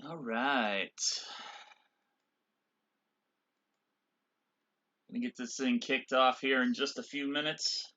All right. Gonna get this thing kicked off here in just a few minutes.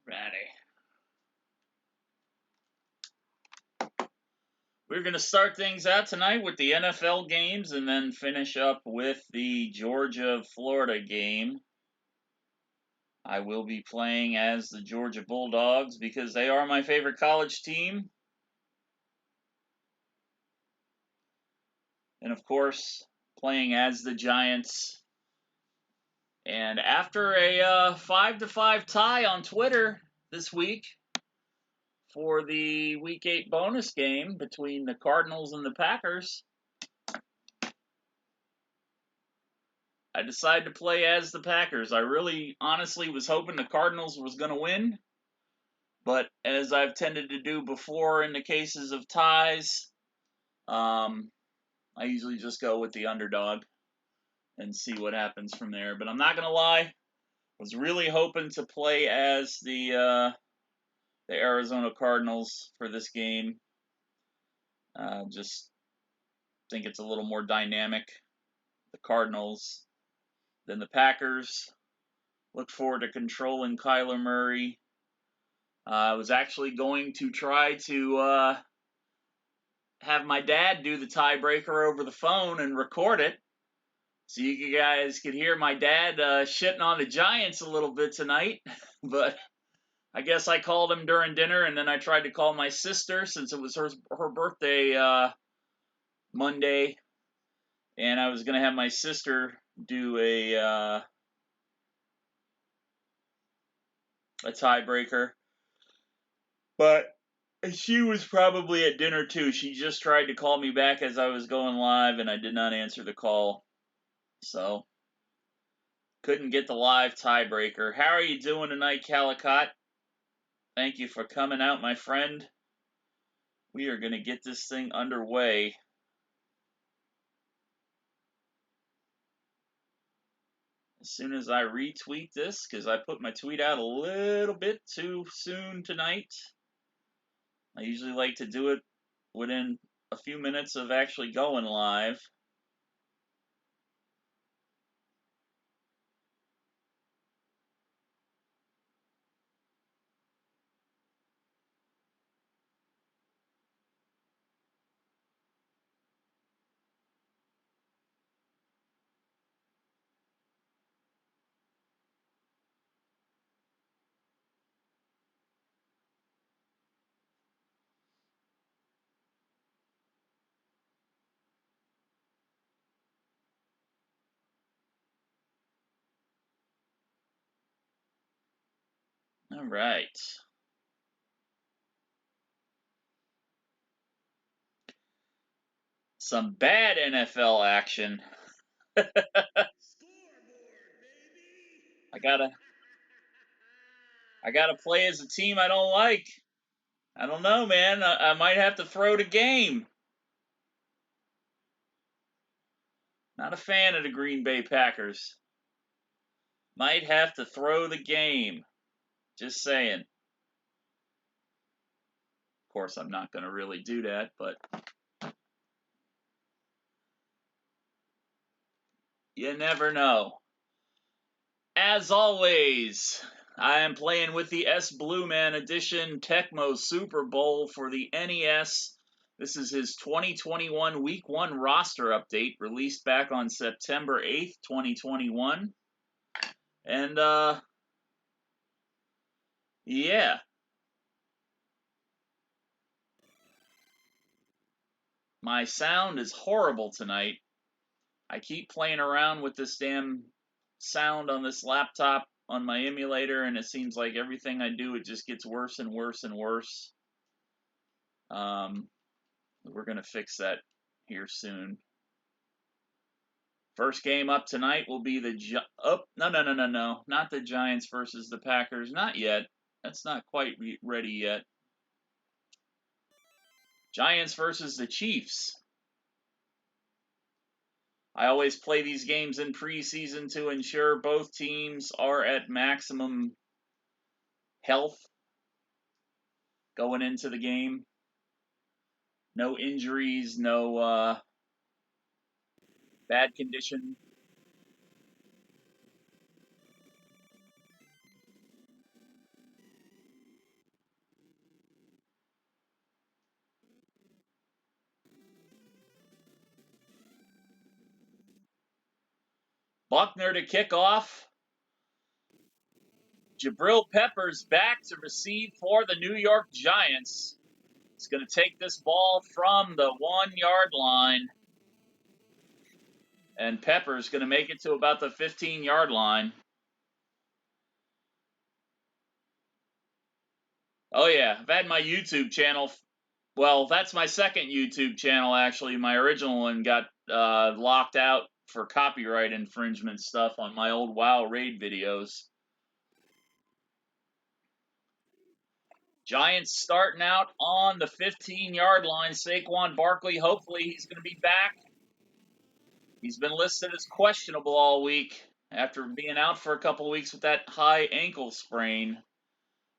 Ready. We're going to start things out tonight with the NFL games and then finish up with the Georgia-Florida game. I will be playing as the Georgia Bulldogs because they are my favorite college team. And of course, playing as the Giants. And after a 5-5 tie on Twitter this week for the Week 8 bonus game between the Cardinals and the Packers, I decided to play as the Packers. I really, honestly was hoping the Cardinals was going to win. But as I've tended to do before in the cases of ties, I usually just go with the underdog and see what happens from there. But I'm not going to lie, was really hoping to play as the Arizona Cardinals for this game. Just think it's a little more dynamic, the Cardinals, than the Packers. Look forward to controlling Kyler Murray. I was actually going to try to have my dad do the tiebreaker over the phone and record it, so you guys could hear my dad shitting on the Giants a little bit tonight. But I guess I called him during dinner, and then I tried to call my sister since it was her birthday Monday, and I was going to have my sister do a tiebreaker. But she was probably at dinner too. She just tried to call me back as I was going live, and I did not answer the call. So, couldn't get the live tiebreaker. How are you doing tonight, Calicott? Thank you for coming out, my friend. We are going to get this thing underway. As soon as I retweet this, because I put my tweet out a little bit too soon tonight. I usually like to do it within a few minutes of actually going live. All right. Some bad NFL action. I gotta play as a team I don't like. I don't know, man. I might have to throw the game. Not a fan of the Green Bay Packers. Might have to throw the game. Just saying. Of course, I'm not going to really do that, but you never know. As always, I am playing with the S Blue Man Edition Tecmo Super Bowl for the NES. This is his 2021 Week 1 roster update, released back on September 8th, 2021. And, yeah. My sound is horrible tonight. I keep playing around with this damn sound on this laptop on my emulator, and it seems like everything I do, it just gets worse and worse and worse. We're going to fix that here soon. First game up tonight will be the no, not the Giants versus the Packers. Not yet. That's not quite ready yet. Giants versus the Chiefs. I always play these games in preseason to ensure both teams are at maximum health going into the game. No injuries, no bad condition. Buckner to kick off. Jabril Peppers back to receive for the New York Giants. He's going to take this ball from the 1-yard line. And Peppers going to make it to about the 15-yard line. Oh, yeah. I've had my YouTube channel. Well, that's my second YouTube channel, actually. My original one got locked out for copyright infringement stuff on my old WoW raid videos. Giants starting out on the 15-yard line. Saquon Barkley, hopefully he's going to be back. He's been listed as questionable all week after being out for a couple of weeks with that high ankle sprain.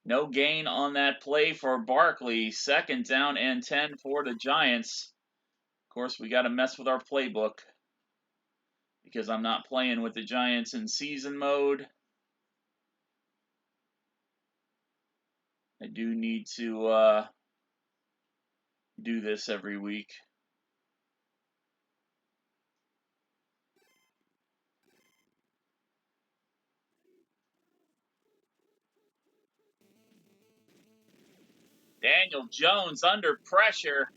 No gain on that play for Barkley. Second down and 10 for the Giants. Of course, we got to mess with our playbook because I'm not playing with the Giants in season mode. I do need to do this every week. Daniel Jones under pressure.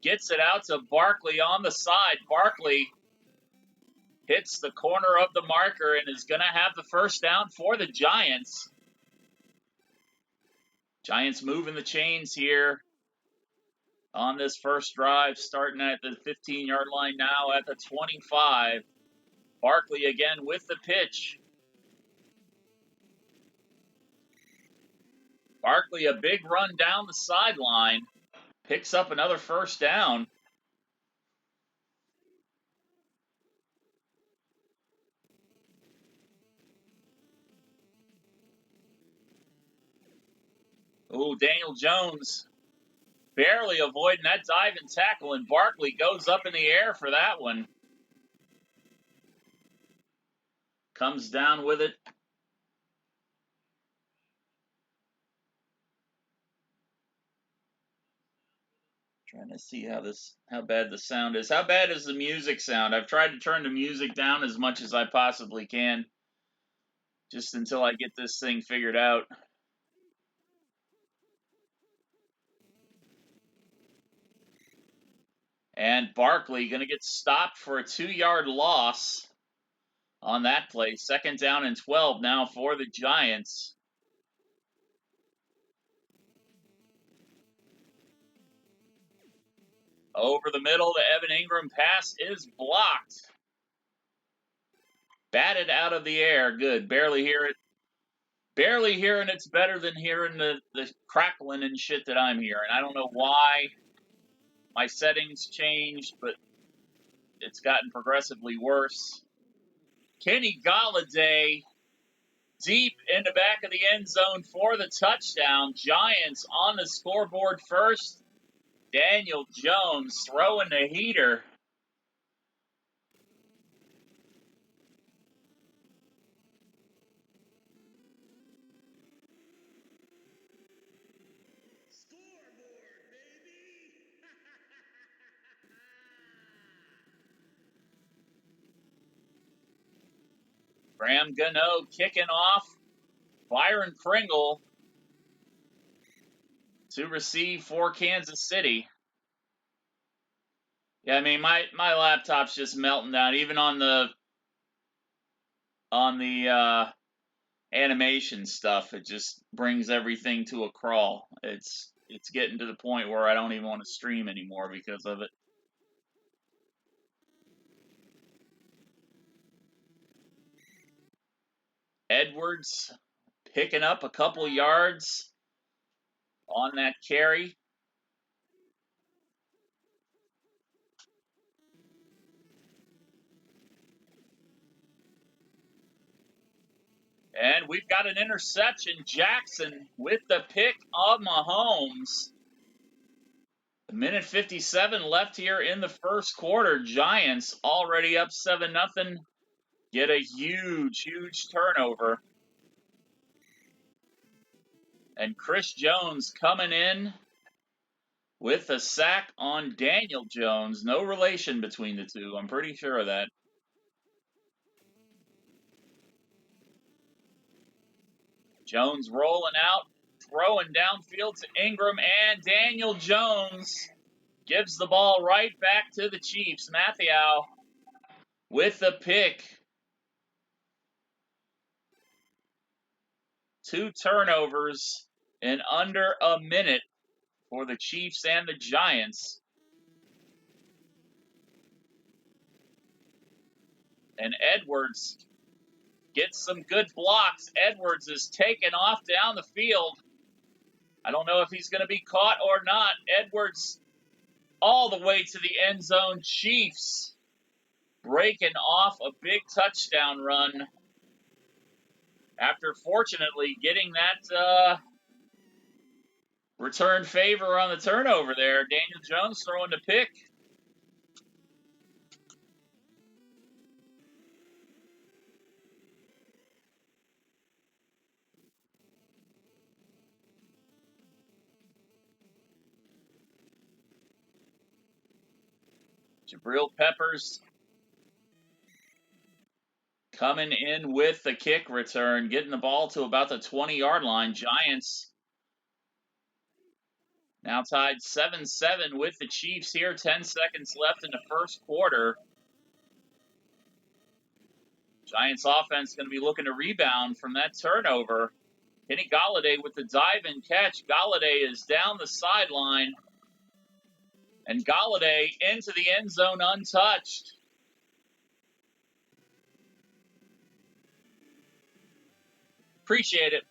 Gets it out to Barkley on the side. Barkley hits the corner of the marker and is going to have the first down for the Giants. Giants moving the chains here on this first drive, starting at the 15-yard line now at the 25. Barkley again with the pitch. Barkley, a big run down the sideline. Picks up another first down. Oh, Daniel Jones barely avoiding that dive and tackle, and Barkley goes up in the air for that one. Comes down with it. Trying to see how bad the sound is. How bad is the music sound? I've tried to turn the music down as much as I possibly can, just until I get this thing figured out. And Barkley going to get stopped for a 2-yard loss on that play. Second down and 12 now for the Giants. Over the middle, the Evan Ingram pass is blocked. Batted out of the air. Good. Barely hear it. Barely hearing it's better than hearing the crackling and shit that I'm hearing. I don't know why my settings changed, but it's gotten progressively worse. Kenny Galladay deep in the back of the end zone for the touchdown. Giants on the scoreboard first. Daniel Jones throwing the heater. Graham Gano kicking off. Byron Pringle to receive for Kansas City. Yeah, I mean my laptop's just melting down. Even on the animation stuff, it just brings everything to a crawl. It's getting to the point where I don't even want to stream anymore because of it. Edwards picking up a couple yards on that carry. And we've got an interception. Jackson with the pick of Mahomes. A minute 57 left here in the first quarter. Giants already up 7-0. Get a huge turnover. And Chris Jones coming in with a sack on Daniel Jones. No relation between the two. I'm pretty sure of that. Jones rolling out, throwing downfield to Ingram, and Daniel Jones gives the ball right back to the Chiefs. Matthew with the pick. 2 turnovers in under a minute for the Chiefs and the Giants. And Edwards gets some good blocks. Edwards is taken off down the field. I don't know if he's going to be caught or not. Edwards all the way to the end zone. Chiefs breaking off a big touchdown run after fortunately getting that return favor on the turnover there. Daniel Jones throwing the pick. Jabril Peppers coming in with the kick return, getting the ball to about the 20-yard line. Giants now tied 7-7 with the Chiefs here. 10 seconds left in the first quarter. Giants offense going to be looking to rebound from that turnover. Kenny Galladay with the dive and catch. Galladay is down the sideline. And Galladay into the end zone untouched. Appreciate it.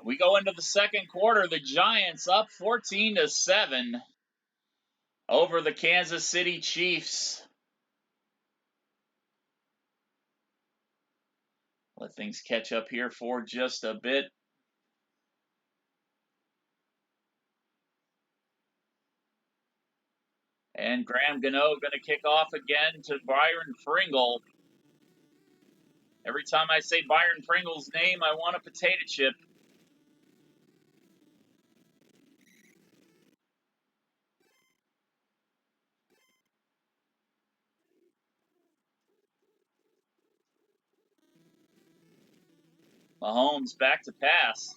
We go into the second quarter. The Giants up 14-7 over the Kansas City Chiefs. Let things catch up here for just a bit. And Graham Gano going to kick off again to Byron Pringle. Every time I say Byron Pringle's name, I want a potato chip. Mahomes back to pass.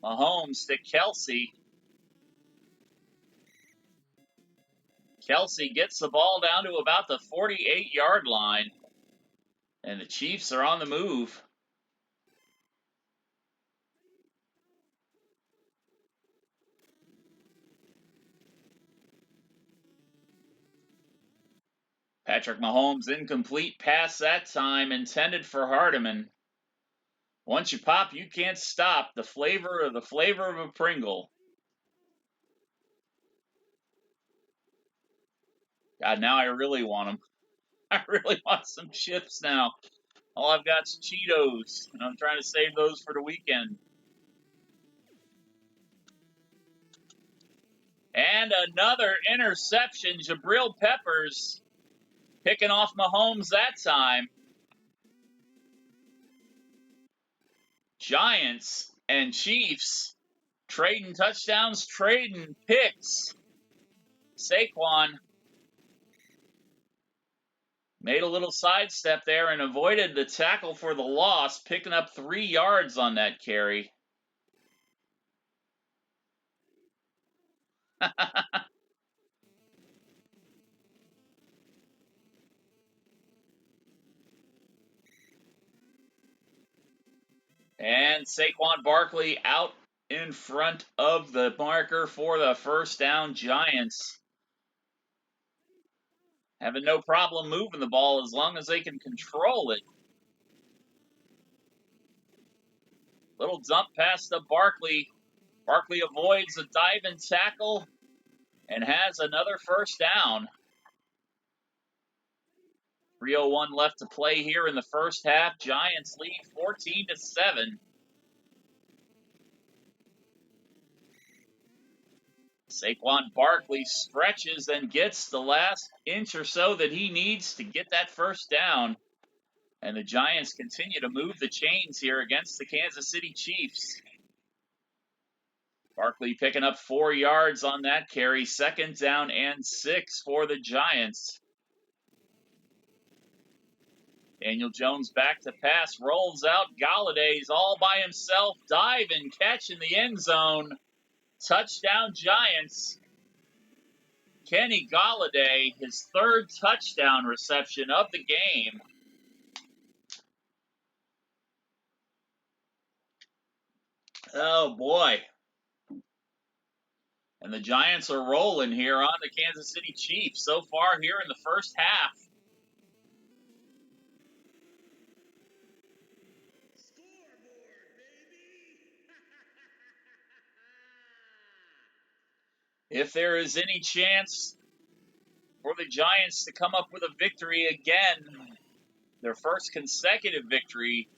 Mahomes to Kelsey. Kelsey gets the ball down to about the 48-yard line. And the Chiefs are on the move. Patrick Mahomes incomplete pass that time, intended for Hardiman. Once you pop, you can't stop. The flavor of a Pringle. God, now I really want them. I really want some chips now. All I've got is Cheetos, and I'm trying to save those for the weekend. And another interception. Jabril Peppers picking off Mahomes that time. Giants and Chiefs trading touchdowns, trading picks. Saquon made a little sidestep there and avoided the tackle for the loss, picking up 3 yards on that carry. And Saquon Barkley out in front of the marker for the first down. Giants having no problem moving the ball as long as they can control it. Little dump pass to Barkley. Barkley avoids a dive and tackle and has another first down. 3:01 left to play here in the first half. Giants lead 14-7. Saquon Barkley stretches and gets the last inch or so that he needs to get that first down. And the Giants continue to move the chains here against the Kansas City Chiefs. Barkley picking up 4 yards on that carry. 2nd down and 6 for the Giants. Daniel Jones back to pass, rolls out. Galladay's all by himself. Dive and catch in the end zone. Touchdown Giants. Kenny Galladay, his 3rd touchdown reception of the game. Oh boy. And the Giants are rolling here on the Kansas City Chiefs so far here in the first half. If there is any chance for the Giants to come up with a victory again, their first consecutive victory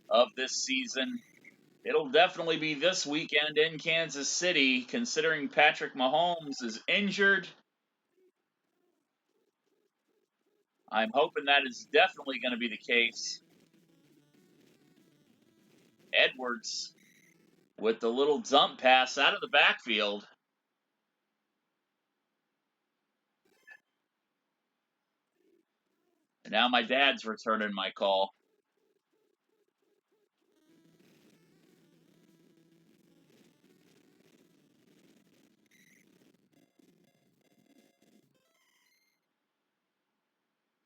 of this season, it'll definitely be this weekend in Kansas City, considering Patrick Mahomes is injured. I'm hoping that is definitely going to be the case. Edwards with the little dump pass out of the backfield. And now my dad's returning my call.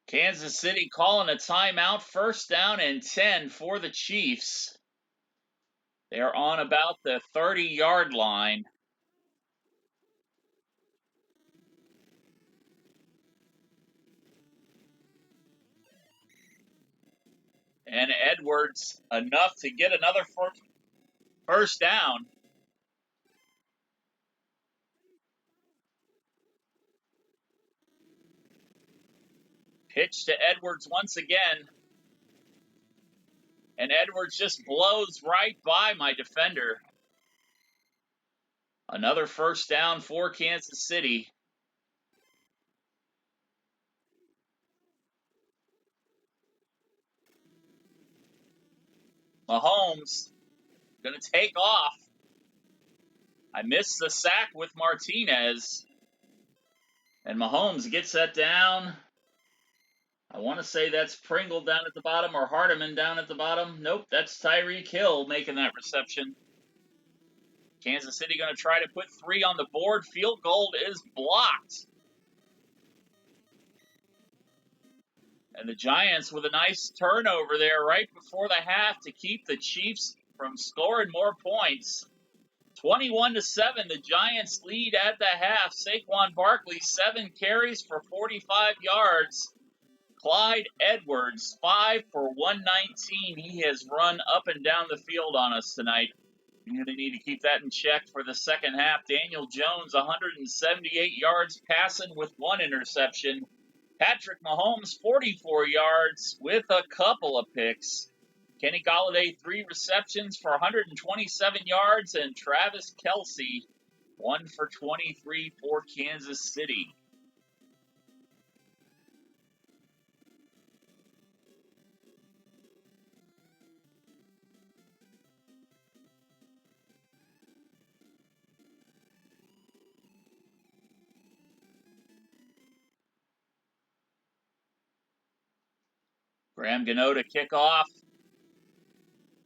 Kansas City calling a timeout. 1st down and 10 for the Chiefs. They're on about the 30-yard line. And Edwards enough to get another first down. Pitch to Edwards once again. And Edwards just blows right by my defender. Another first down for Kansas City. Mahomes going to take off. I missed the sack with Martinez. And Mahomes gets that down. I want to say that's Pringle down at the bottom or Hardiman down at the bottom. Nope, that's Tyreek Hill making that reception. Kansas City going to try to put 3 on the board. Field goal is blocked. And the Giants with a nice turnover there right before the half to keep the Chiefs from scoring more points. 21-7, the Giants lead at the half. Saquon Barkley, 7 carries for 45 yards. Clyde Edwards, 5 for 119. He has run up and down the field on us tonight. You're going to need to keep that in check for the second half. Daniel Jones, 178 yards passing with 1 interception. Patrick Mahomes, 44 yards with a couple of picks. Kenny Golladay, 3 receptions for 127 yards. And Travis Kelce, 1 for 23 for Kansas City. Graham Gano to kick off.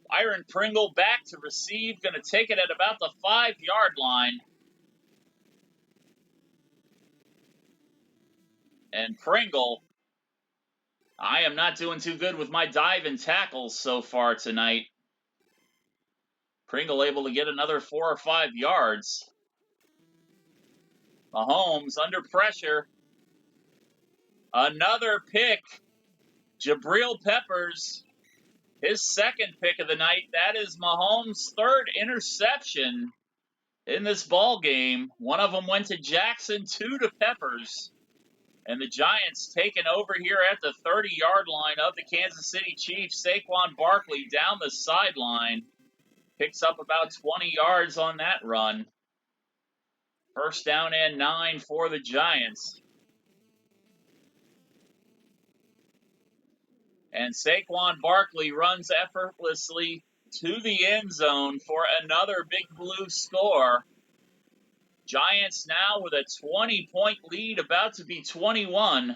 Byron Pringle back to receive, going to take it at about the 5-yard line. And Pringle, I am not doing too good with my dive and tackles so far tonight. Pringle able to get another 4 or 5 yards. Mahomes under pressure. Another pick. Jabril Peppers, his second pick of the night. That is Mahomes' 3rd interception in this ball game. One of them went to Jackson, 2 to Peppers. And the Giants taking over here at the 30-yard line of the Kansas City Chiefs. Saquon Barkley down the sideline. Picks up about 20 yards on that run. First down and 9 for the Giants. And Saquon Barkley runs effortlessly to the end zone for another big blue score. Giants now with a 20-point lead, about to be 21.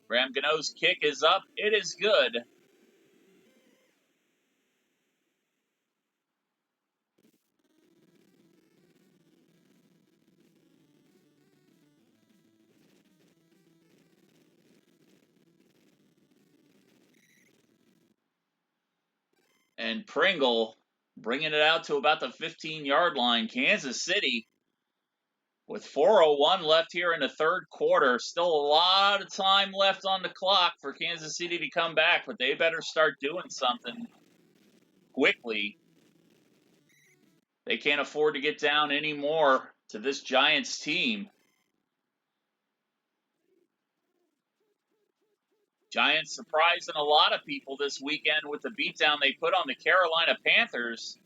Graham Gano's kick is up. It is good. And Pringle bringing it out to about the 15-yard line. Kansas City with 4:01 left here in the third quarter. Still a lot of time left on the clock for Kansas City to come back, but they better start doing something quickly. They can't afford to get down anymore to this Giants team. Giants surprising a lot of people this weekend with the beatdown they put on the Carolina Panthers,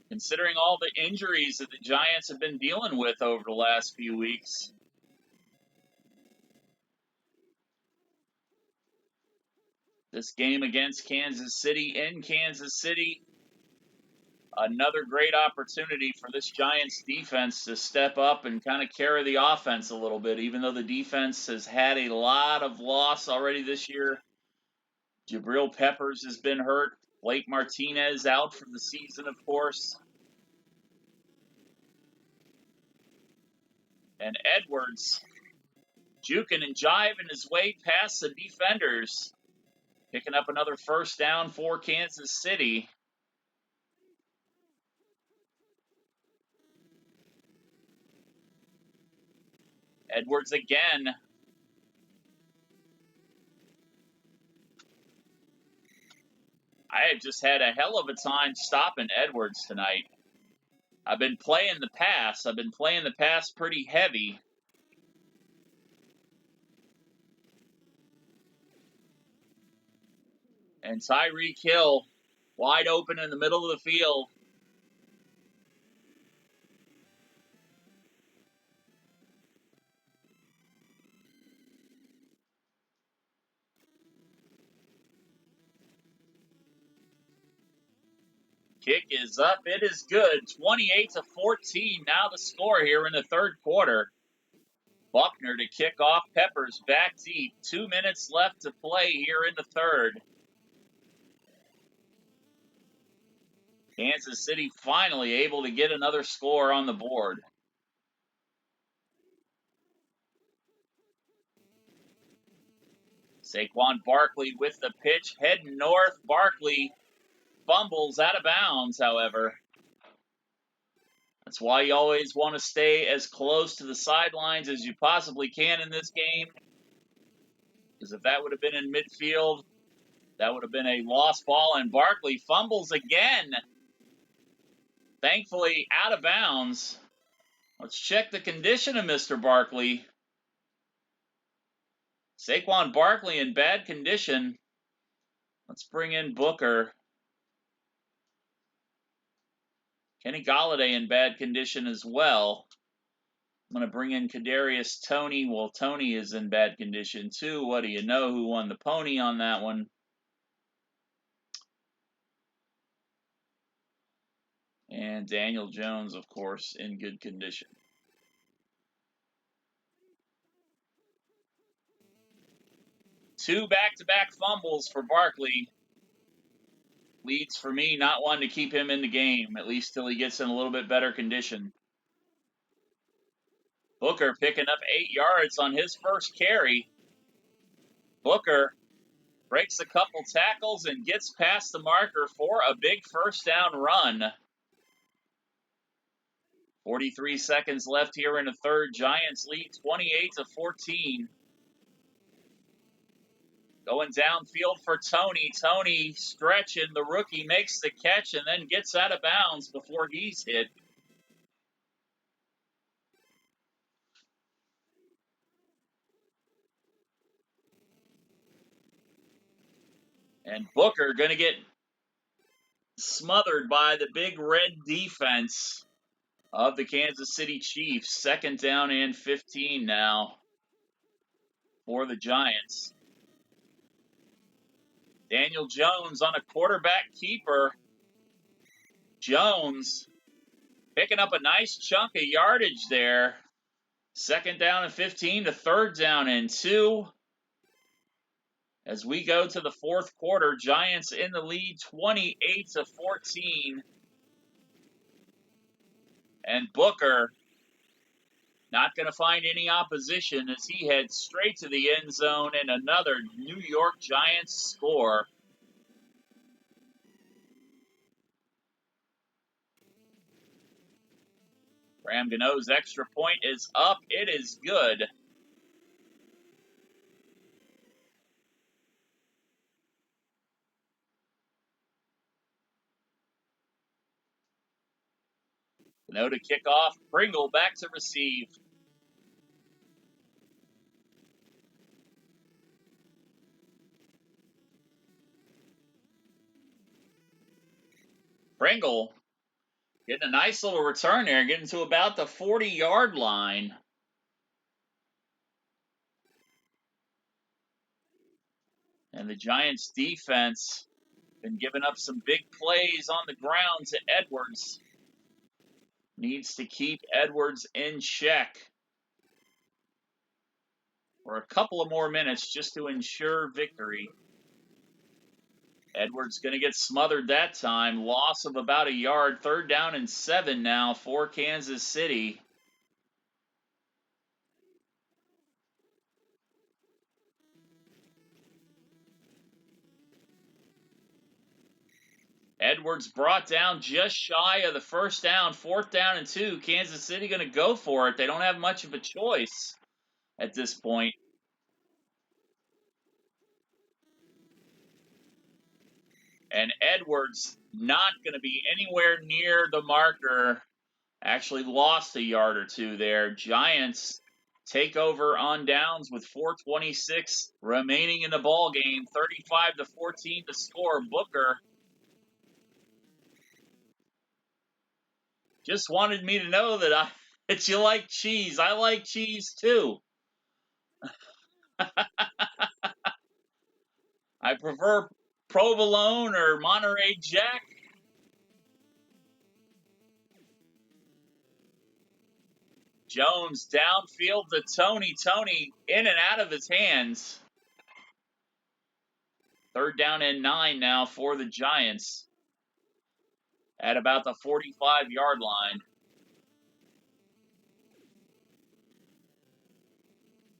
considering all the injuries that the Giants have been dealing with over the last few weeks. This game against Kansas City in Kansas City, another great opportunity for this Giants defense to step up and kind of carry the offense a little bit, even though the defense has had a lot of loss already this year. Jabril Peppers has been hurt. Blake Martinez out for the season, of course. And Edwards juking and jiving his way past the defenders, picking up another first down for Kansas City. Edwards again. I have just had a hell of a time stopping Edwards tonight. I've been playing the pass. I've been playing the pass pretty heavy. And Tyreek Hill wide open in the middle of the field. Kick is up. It is good. 28-14. Now the score here in the third quarter. Buckner to kick off. Peppers back deep. 2 minutes left to play here in the third. Kansas City finally able to get another score on the board. Saquon Barkley with the pitch, heading north. Barkley fumbles out of bounds, however. That's why you always want to stay as close to the sidelines as you possibly can in this game. Because if that would have been in midfield, that would have been a lost ball, and Barkley fumbles again. Thankfully, out of bounds. Let's check the condition of Mr. Barkley. Saquon Barkley in bad condition. Let's bring in Booker. Kenny Golladay in bad condition as well. I'm going to bring in Kadarius Toney. Well, Toney is in bad condition too. What do you know who won the pony on that one? And Daniel Jones, of course, in good condition. Two back-to-back fumbles for Barkley. Leads for me not wanting to keep him in the game, at least till he gets in a little bit better condition. Booker picking up 8 yards on his first carry. Booker breaks a couple tackles and gets past the marker for a big first down run. 43 seconds left here in the third. Giants lead 28-14. Going downfield for Toney. Toney stretching. The rookie makes the catch and then gets out of bounds before he's hit. And Booker going to get smothered by the big red defense of the Kansas City Chiefs. Second down and 15 now for the Giants. Daniel Jones on a quarterback keeper. Jones picking up a nice chunk of yardage there. Second down and 15 to third down and 2. As we go to the fourth quarter, Giants in the lead 28-14. And Booker not going to find any opposition as he heads straight to the end zone and another New York Giants score. Graham Gano's extra point is up. It is good. Gano to kick off. Pringle back to receive. Pringle getting a nice little return there, getting to about the 40-yard line. And the Giants defense been giving up some big plays on the ground to Edwards. Needs to keep Edwards in check for a couple of more minutes just to ensure victory. Edwards going to get smothered that time. Loss of about a yard. Third down and 7 now for Kansas City. Edwards brought down just shy of the first down. Fourth down and 2. Kansas City going to go for it. They don't have much of a choice at this point. And Edwards not going to be anywhere near the marker. Actually lost a yard or two there. Giants take over on downs with 4:26 remaining in the ball game. 35-14 to score. Booker just wanted me to know that you like cheese. I like cheese too. I prefer provolone or Monterey Jack. Jones downfield to Toney. Toney in and out of his hands. Third down and 9 now for the Giants at about the 45-yard line.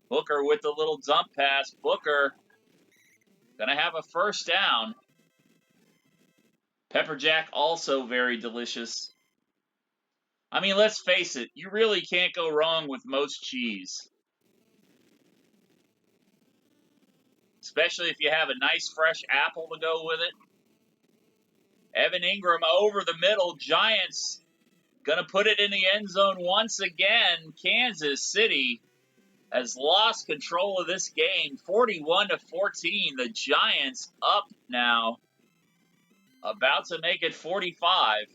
Booker with the little dump pass. Booker Gonna have a first down. Pepper Jack also very delicious. I mean, let's face it, you really can't go wrong with most cheese. Especially if you have a nice fresh apple to go with it. Evan Ingram over the middle. Giants gonna put it in the end zone once again. Kansas City has lost control of this game, 41-14. The Giants up now, about to make it 45.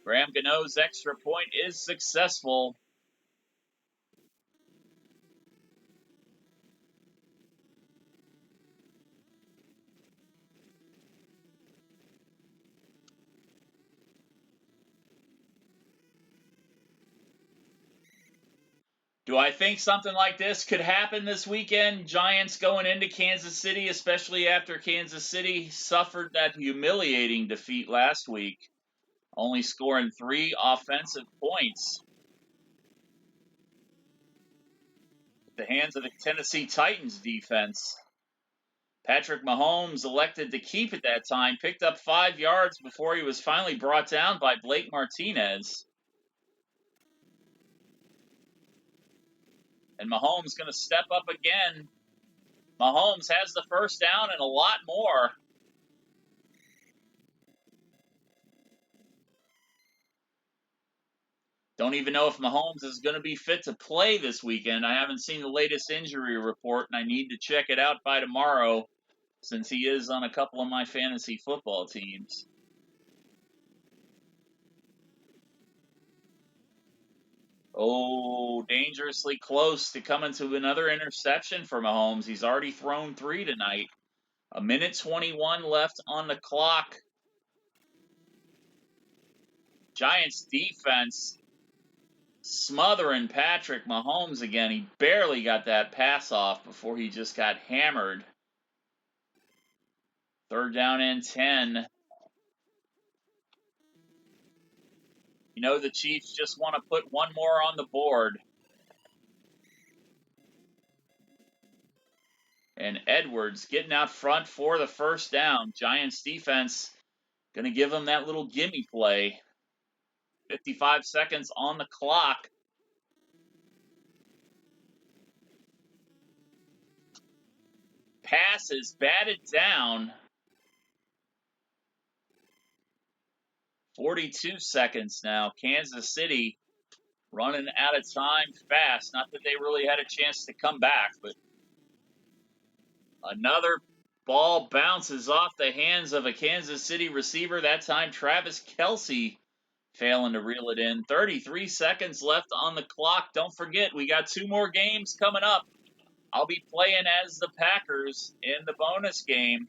Graham Gano's extra point is successful. Do I think something like this could happen this weekend? Giants going into Kansas City, especially after Kansas City suffered that humiliating defeat last week, only scoring 3 offensive points at the hands of the Tennessee Titans defense. Patrick Mahomes elected to keep it that time, picked up 5 yards before he was finally brought down by Blake Martinez. And Mahomes going to step up again. Mahomes has the first down and a lot more. Don't even know if Mahomes is going to be fit to play this weekend. I haven't seen the latest injury report, and I need to check it out by tomorrow since he is on a couple of my fantasy football teams. Oh, dangerously close to coming to another interception for Mahomes. He's already thrown 3 tonight. 1:21 left on the clock. Giants defense smothering Patrick Mahomes again. He barely got that pass off before he just got hammered. 3rd down and 10. You know the Chiefs just want to put one more on the board. And Edwards getting out front for the first down. Giants defense going to give them that little gimme play. 55 seconds on the clock. Pass is batted down. 42 seconds now. Kansas City running out of time fast. Not that they really had a chance to come back, but another ball bounces off the hands of a Kansas City receiver. That time Travis Kelce failing to reel it in. 33 seconds left on the clock. Don't forget, we got 2 more games coming up. I'll be playing as the Packers in the bonus game.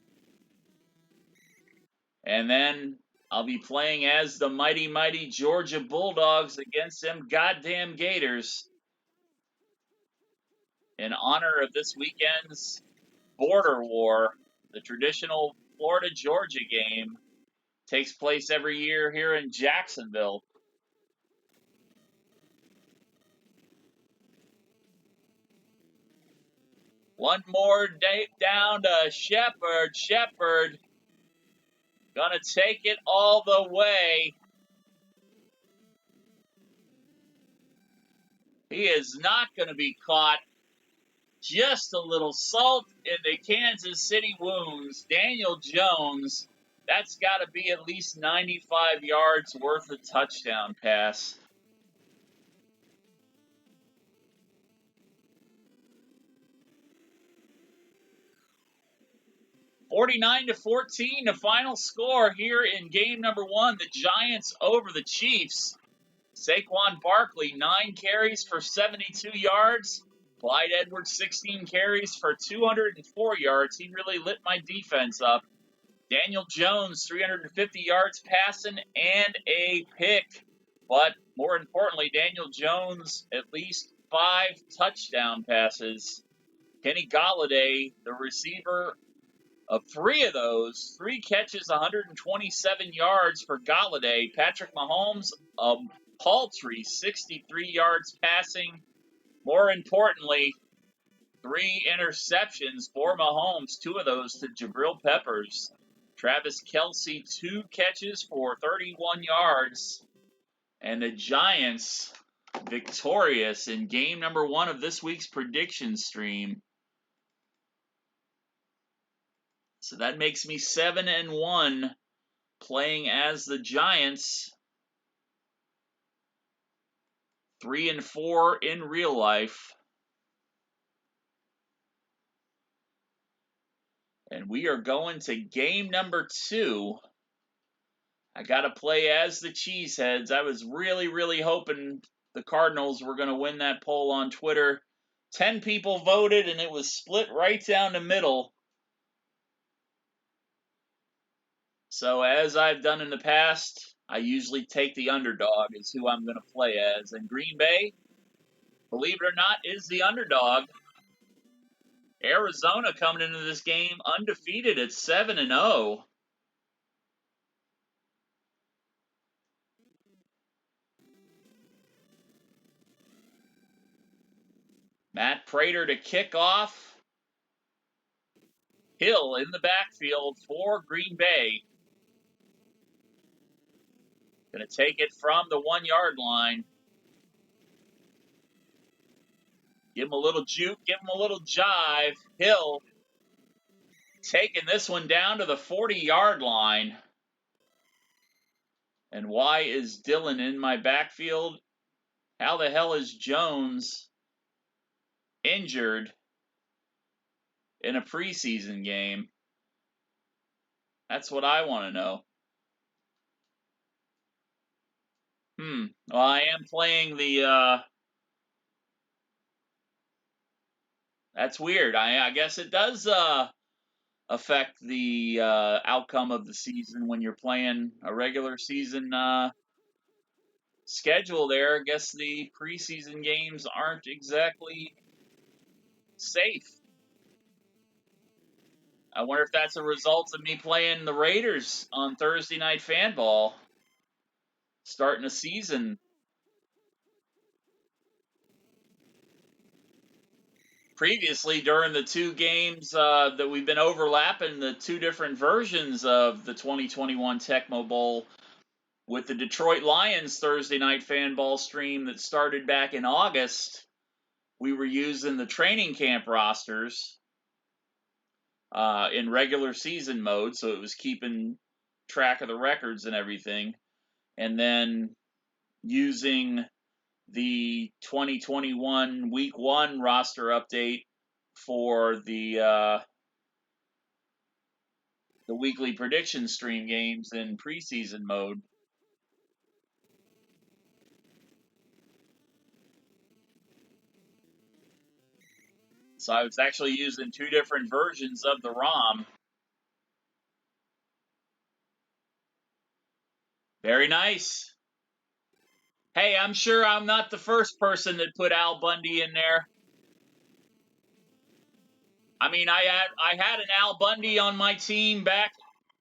And then I'll be playing as the mighty, mighty Georgia Bulldogs against them goddamn Gators in honor of this weekend's border war. The traditional Florida-Georgia game takes place every year here in Jacksonville. One more day down to Shepard. Shepard gonna take it all the way. He is not going to be caught. Just a little salt in the Kansas City wounds. Daniel Jones, that's got to be at least 95 yards worth of touchdown pass. (49-14), the final score here in game number 1. The Giants over the Chiefs. Saquon Barkley, 9 carries for 72 yards. Clyde Edwards, 16 carries for 204 yards. He really lit my defense up. Daniel Jones, 350 yards passing and a pick. But more importantly, Daniel Jones, at least 5 touchdown passes. Kenny Golladay, the receiver of 3 of those, 3 catches, 127 yards for Golladay. Patrick Mahomes, a paltry 63 yards passing More importantly, 3 interceptions for Mahomes, 2 of those to Jabril Peppers. Travis Kelce, 2 catches for 31 yards. And the Giants victorious in game number 1 of this week's prediction stream. So that makes me 7-1 playing as the Giants. 3-4 in real life. And we are going to game number 2. I got to play as the Cheeseheads. I was really, really hoping the Cardinals were going to win that poll on Twitter. 10 people voted, and it was split right down the middle. So as I've done in the past, I usually take the underdog as who I'm going to play as. And Green Bay, believe it or not, is the underdog. Arizona coming into this game undefeated at 7-0. Matt Prater to kick off. Hill in the backfield for Green Bay. Going to take it from the 1-yard line. Give him a little juke, give him a little jive. Hill taking this one down to the 40-yard line. And why is Dillon in my backfield? How the hell is Jones injured in a preseason game? That's what I want to know. Well, I am playing the, that's weird. I guess it does, affect the, outcome of the season when you're playing a regular season, schedule there. I guess the preseason games aren't exactly safe. I wonder if that's a result of me playing the Raiders on Thursday Night Fanball, starting a season. Previously, during the 2 games that we've been overlapping, the 2 different versions of the 2021 Tecmo Bowl, with the Detroit Lions Thursday Night Fanball stream that started back in August, we were using the training camp rosters in regular season mode, so it was keeping track of the records and everything. And then using the 2021 Week 1 roster update for the weekly prediction stream games in preseason mode. So I was actually using 2 different versions of the ROM. Very nice. Hey, I'm sure I'm not the first person that put Al Bundy in there. I mean, I had an Al Bundy on my team back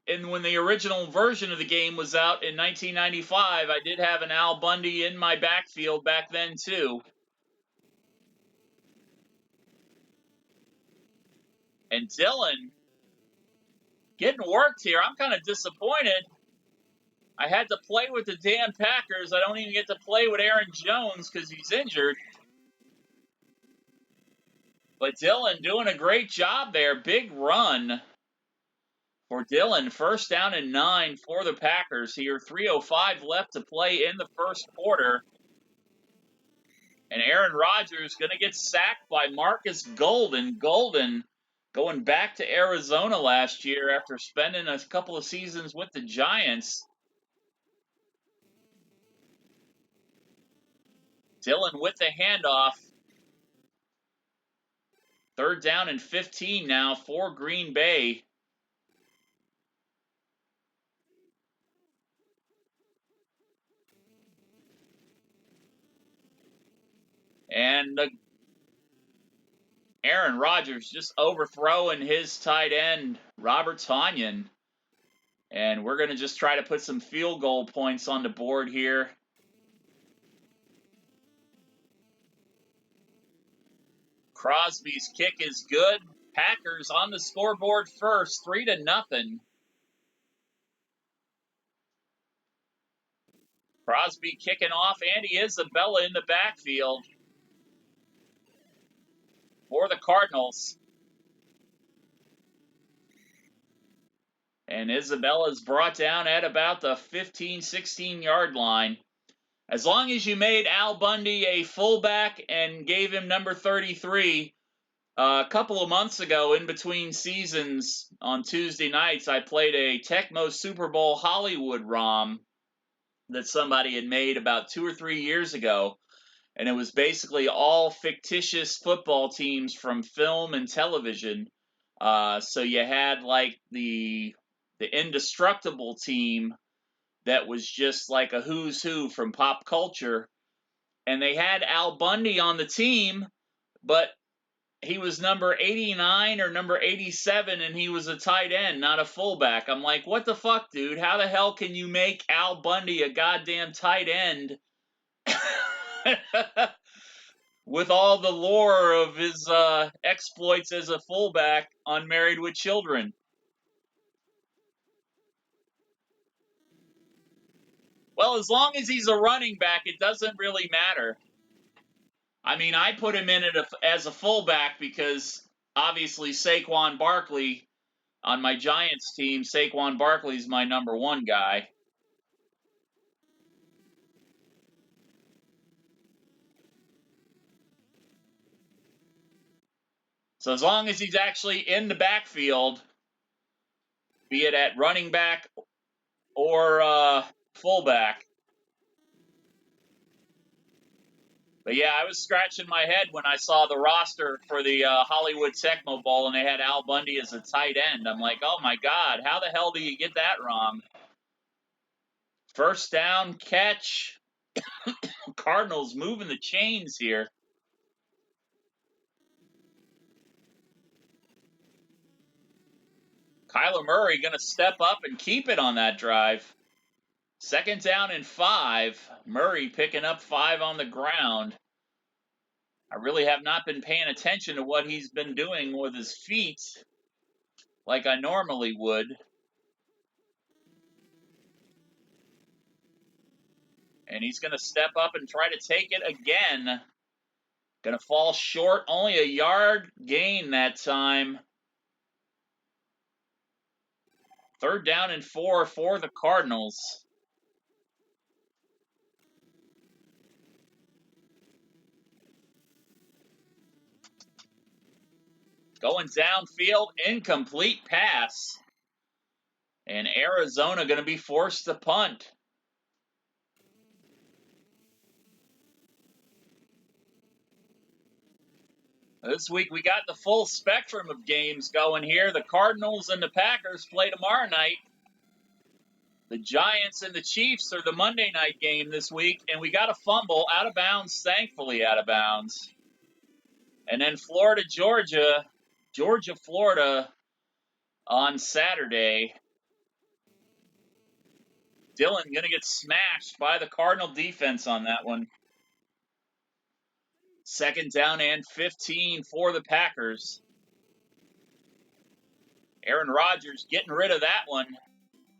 when the original version of the game was out in 1995. I did have an Al Bundy in my backfield back then too. And Dillon getting worked here. I'm kind of disappointed. I had to play with the damn Packers. I don't even get to play with Aaron Jones because he's injured. But Dillon doing a great job there. Big run for Dillon. 1st down and 9 for the Packers here. 3:05 left to play in the first quarter. And Aaron Rodgers going to get sacked by Marcus Golden. Golden going back to Arizona last year after spending a couple of seasons with the Giants. Dillon with the handoff. 3rd down and 15 now for Green Bay. And Aaron Rodgers just overthrowing his tight end, Robert Tonyan. And we're going to just try to put some field goal points on the board here. Crosby's kick is good. Packers on the scoreboard first, 3-0. Crosby kicking off. Andy Isabella in the backfield for the Cardinals. And Isabella's brought down at about the 15, 16-yard line. As long as you made Al Bundy a fullback and gave him number 33, a couple of months ago in between seasons on Tuesday nights, I played a Tecmo Super Bowl Hollywood ROM that somebody had made about 2 or 3 years ago. And it was basically all fictitious football teams from film and television. So you had like the indestructible team that was just like a who's who from pop culture. And they had Al Bundy on the team, but he was number 89 or number 87, and he was a tight end, not a fullback. I'm like, what the fuck, dude? How the hell can you make Al Bundy a goddamn tight end with all the lore of his exploits as a fullback on Married with Children? Well, as long as he's a running back, it doesn't really matter. I mean, I put him in as a fullback because obviously Saquon Barkley on my Giants team, Saquon Barkley's my number one guy. So as long as he's actually in the backfield, be it at running back or fullback. But yeah, I was scratching my head when I saw the roster for the Hollywood Tecmo Bowl and they had Al Bundy as a tight end. I'm like, oh my God, how the hell do you get that wrong? First down catch. Cardinals moving the chains here. Kyler Murray going to step up and keep it on that drive. Second down and 5. Murray picking up 5 on the ground. I really have not been paying attention to what he's been doing with his feet like I normally would. And he's going to step up and try to take it again. Going to fall short, only a yard gain that time. Third down and 4 for the Cardinals. Going downfield, incomplete pass. And Arizona going to be forced to punt. This week we got the full spectrum of games going here. The Cardinals and the Packers play tomorrow night. The Giants and the Chiefs are the Monday night game this week. And we got a fumble out of bounds, thankfully out of bounds. And then Florida, Georgia, Florida on Saturday. Dillon going to get smashed by the Cardinal defense on that one. Second down and 15 for the Packers. Aaron Rodgers getting rid of that one.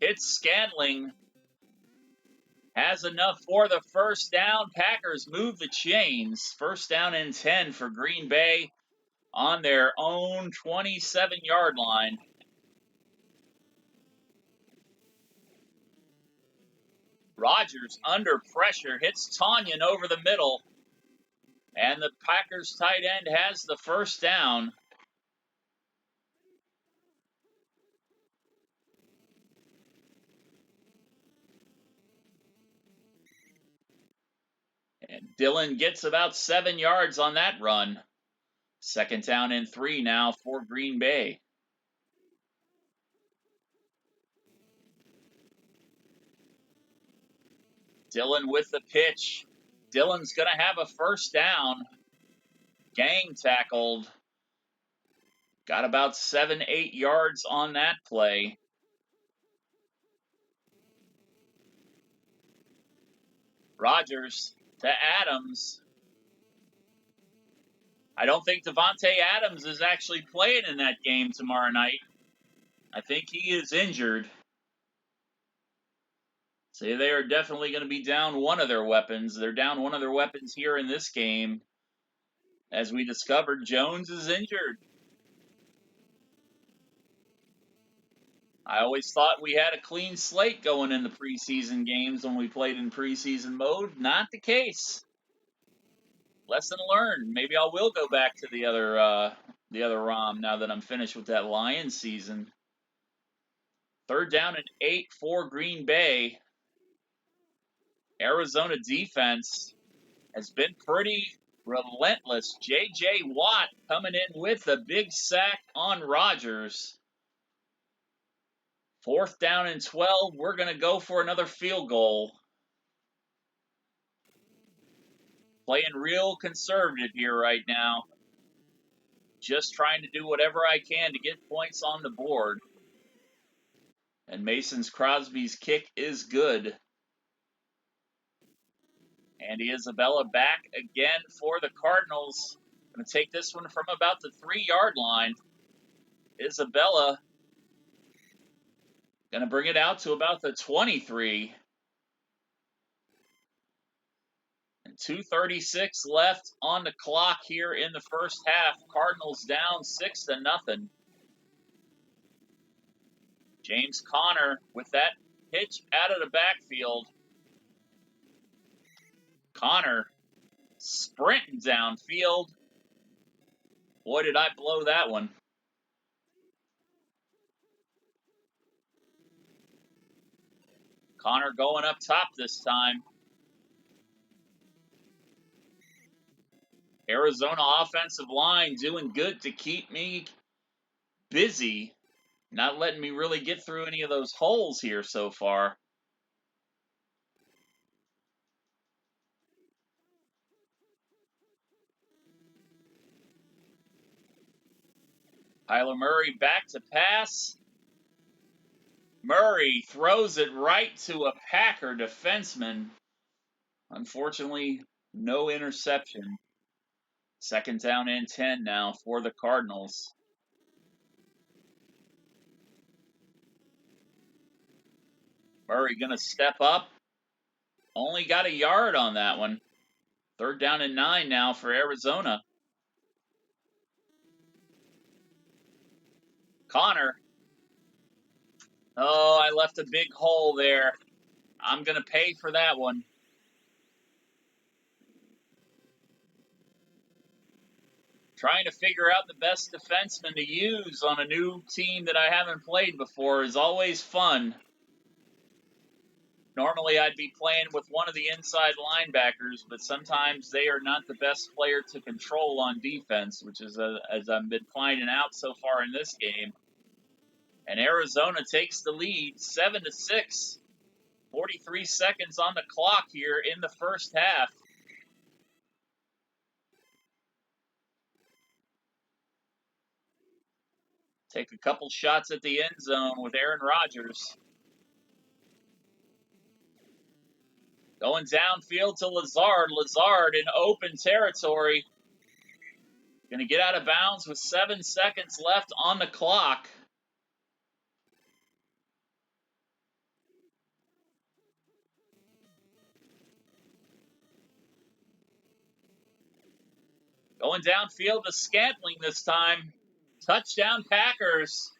Hits Scantling. Has enough for the first down. Packers move the chains. First down and 10 for Green Bay on their own 27-yard line. Rodgers under pressure, hits Tonyan over the middle. And the Packers tight end has the first down. And Dillon gets about 7 yards on that run. Second down and 3 now for Green Bay. Dillon with the pitch. Dillon's going to have a first down. Gang tackled. Got about 7, 8 yards on that play. Rodgers to Adams. I don't think Devontae Adams is actually playing in that game tomorrow night. I think he is injured. So they are definitely going to be down one of their weapons. They're down one of their weapons here in this game. As we discovered, Jones is injured. I always thought we had a clean slate going into preseason games when we played in preseason mode. Not the case. Lesson learned. Maybe I will go back to the other ROM now that I'm finished with that Lions season. 3rd down and 8 for Green Bay. Arizona defense has been pretty relentless. J.J. Watt coming in with a big sack on Rodgers. 4th down and 12. We're going to go for another field goal. Playing real conservative here right now. Just trying to do whatever I can to get points on the board. And Mason Crosby's kick is good. Andy Isabella back again for the Cardinals. Going to take this one from about the 3-yard line. Isabella going to bring it out to about the 23. And 2:36 left on the clock here in the first half. Cardinals down 6-0. James Conner with that pitch out of the backfield. Conner sprinting downfield. Boy, did I blow that one. Conner going up top this time. Arizona offensive line doing good to keep me busy. Not letting me really get through any of those holes here so far. Kyler Murray back to pass. Murray throws it right to a Packer defenseman. Unfortunately, no interception. 2nd down and 10 now for the Cardinals. Murray going to step up. Only got a yard on that one. 3rd down and 9 now for Arizona. Conner. Oh, I left a big hole there. I'm going to pay for that one. Trying to figure out the best defenseman to use on a new team that I haven't played before is always fun. Normally I'd be playing with one of the inside linebackers, but sometimes they are not the best player to control on defense, which is as I've been finding out so far in this game. And Arizona takes the lead 7-6. 43 seconds on the clock here in the first half. Take a couple shots at the end zone with Aaron Rodgers. Going downfield to Lazard. Lazard in open territory. Going to get out of bounds with 7 seconds left on the clock. Going downfield to Scantling this time. Touchdown Packers.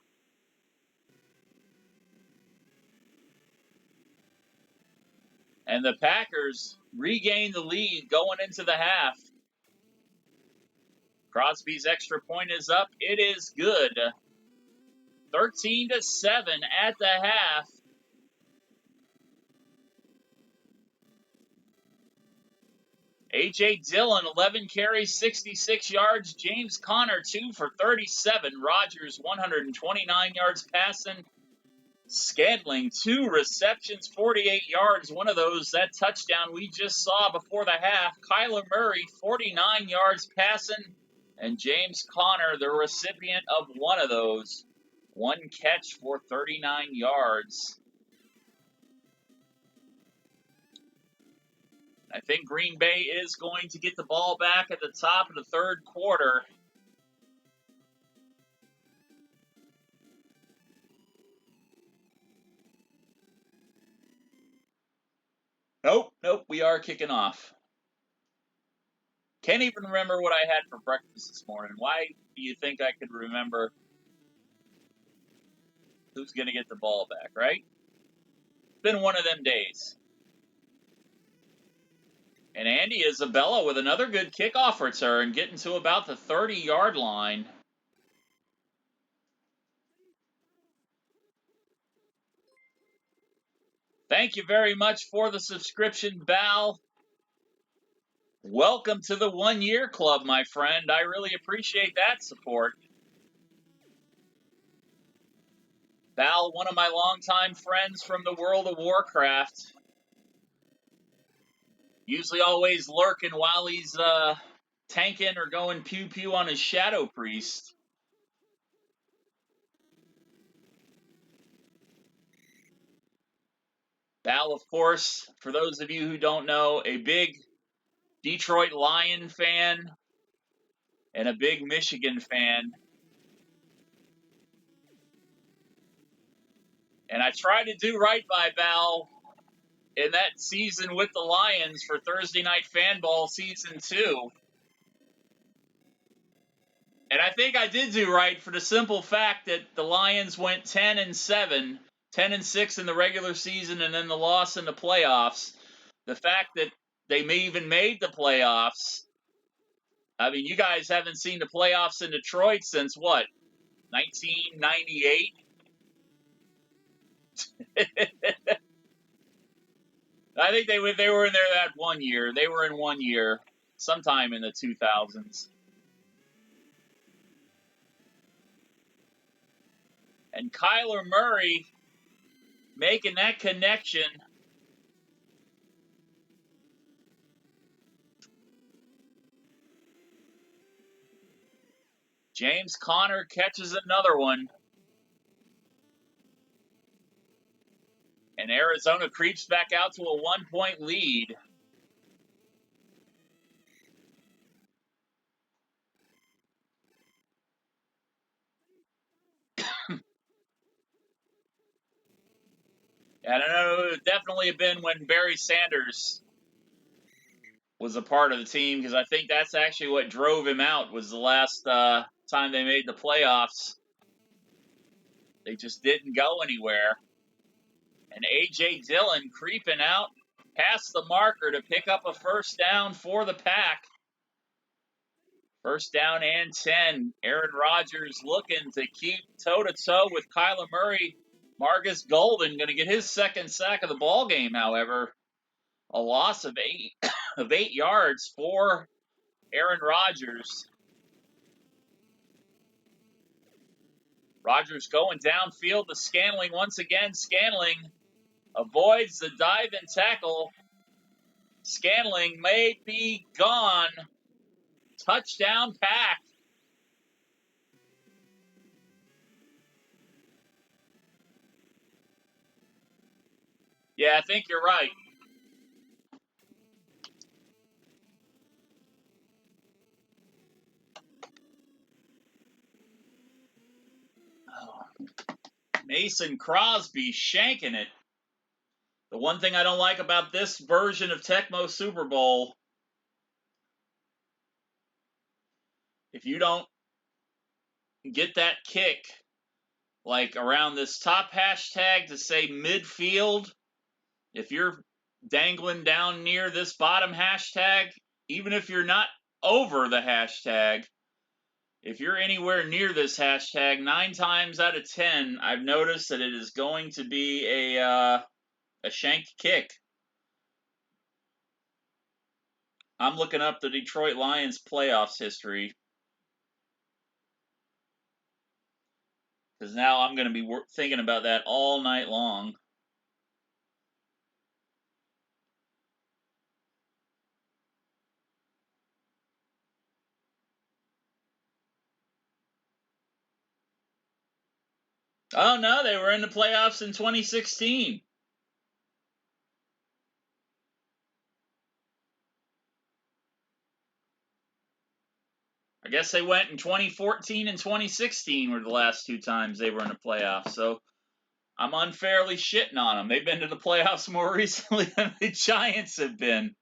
And the Packers regain the lead going into the half. Crosby's extra point is up. It is good. 13-7 at the half. A.J. Dillon, 11 carries, 66 yards. James Conner, 2 for 37. Rodgers, 129 yards passing. Scantling, 2 receptions, 48 yards. One of those, that touchdown we just saw before the half. Kyler Murray, 49 yards passing. And James Conner, the recipient of one of those. 1 catch for 39 yards. I think Green Bay is going to get the ball back at the top of the third quarter. Nope, we are kicking off. Can't even remember what I had for breakfast this morning. Why do you think I could remember who's going to get the ball back, right? It's been one of them days. And Andy Isabella with another good kickoff return, getting to about the 30-yard line. Thank you very much for the subscription, Bal. Welcome to the 1 year club, my friend. I really appreciate that support. Bal, one of my longtime friends from the World of Warcraft. Usually always lurking while he's tanking or going pew-pew on his Shadow Priest. Bal, of course, for those of you who don't know, a big Detroit Lion fan and a big Michigan fan. And I tried to do right by Bal in that season with the Lions for Thursday Night Fanball Season 2. And I think I did do right for the simple fact that the Lions went 10-7, 10-6 in the regular season, and then the loss in the playoffs. The fact that they even made the playoffs. I mean, you guys haven't seen the playoffs in Detroit since what, 1998? I think they were in there that 1 year. They were in 1 year, sometime in the 2000s. And Kyler Murray making that connection. James Conner catches another one. And Arizona creeps back out to a 1-point lead. And I know it would definitely have been when Barry Sanders was a part of the team, because I think that's actually what drove him out, was the last time they made the playoffs. They just didn't go anywhere. And A.J. Dillon creeping out past the marker to pick up a first down for the Pack. First down and 10. Aaron Rodgers looking to keep toe-to-toe with Kyler Murray. Marcus Golden going to get his second sack of the ball game, however. A loss of 8 yards for Aaron Rodgers. Rodgers going downfield to Scantling once again. Scantling avoids the dive and tackle. Scantling may be gone. Touchdown, Pack. Yeah, I think you're right. Mason Crosby shanking it. The one thing I don't like about this version of Tecmo Super Bowl, if you don't get that kick, like around this top hashtag to say midfield, if you're dangling down near this bottom hashtag, even if you're not over the hashtag, if you're anywhere near this hashtag, 9 times out of 10, I've noticed that it is going to be a shank kick. I'm looking up the Detroit Lions playoffs history, because now I'm going to be thinking about that all night long. Oh, no, they were in the playoffs in 2016. I guess they went in 2014 and 2016 were the last 2 times they were in the playoffs. So I'm unfairly shitting on them. They've been to the playoffs more recently than the Giants have been.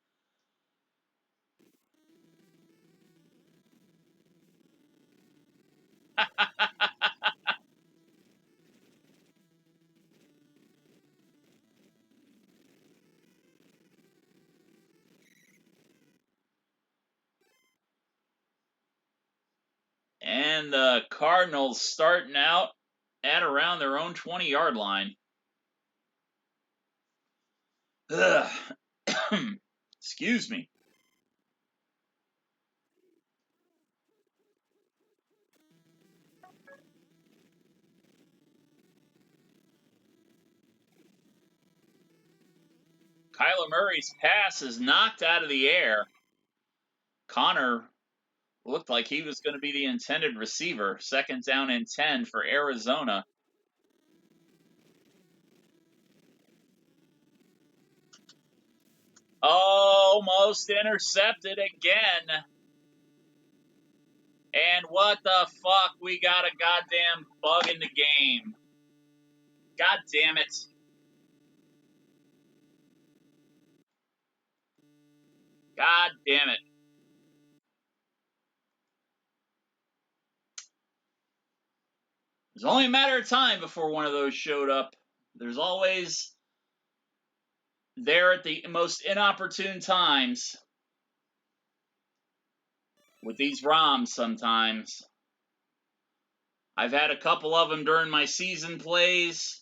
And the Cardinals starting out at around their own 20-yard line. Ugh. Excuse me. Kyler Murray's pass is knocked out of the air. Connor looked like he was going to be the intended receiver. 2nd down and 10 for Arizona. Almost intercepted again. And what the fuck? We got a goddamn bug in the game. God damn it. God damn it. It was only a matter of time before one of those showed up. There's always there at the most inopportune times with these ROMs sometimes. I've had a couple of them during my season plays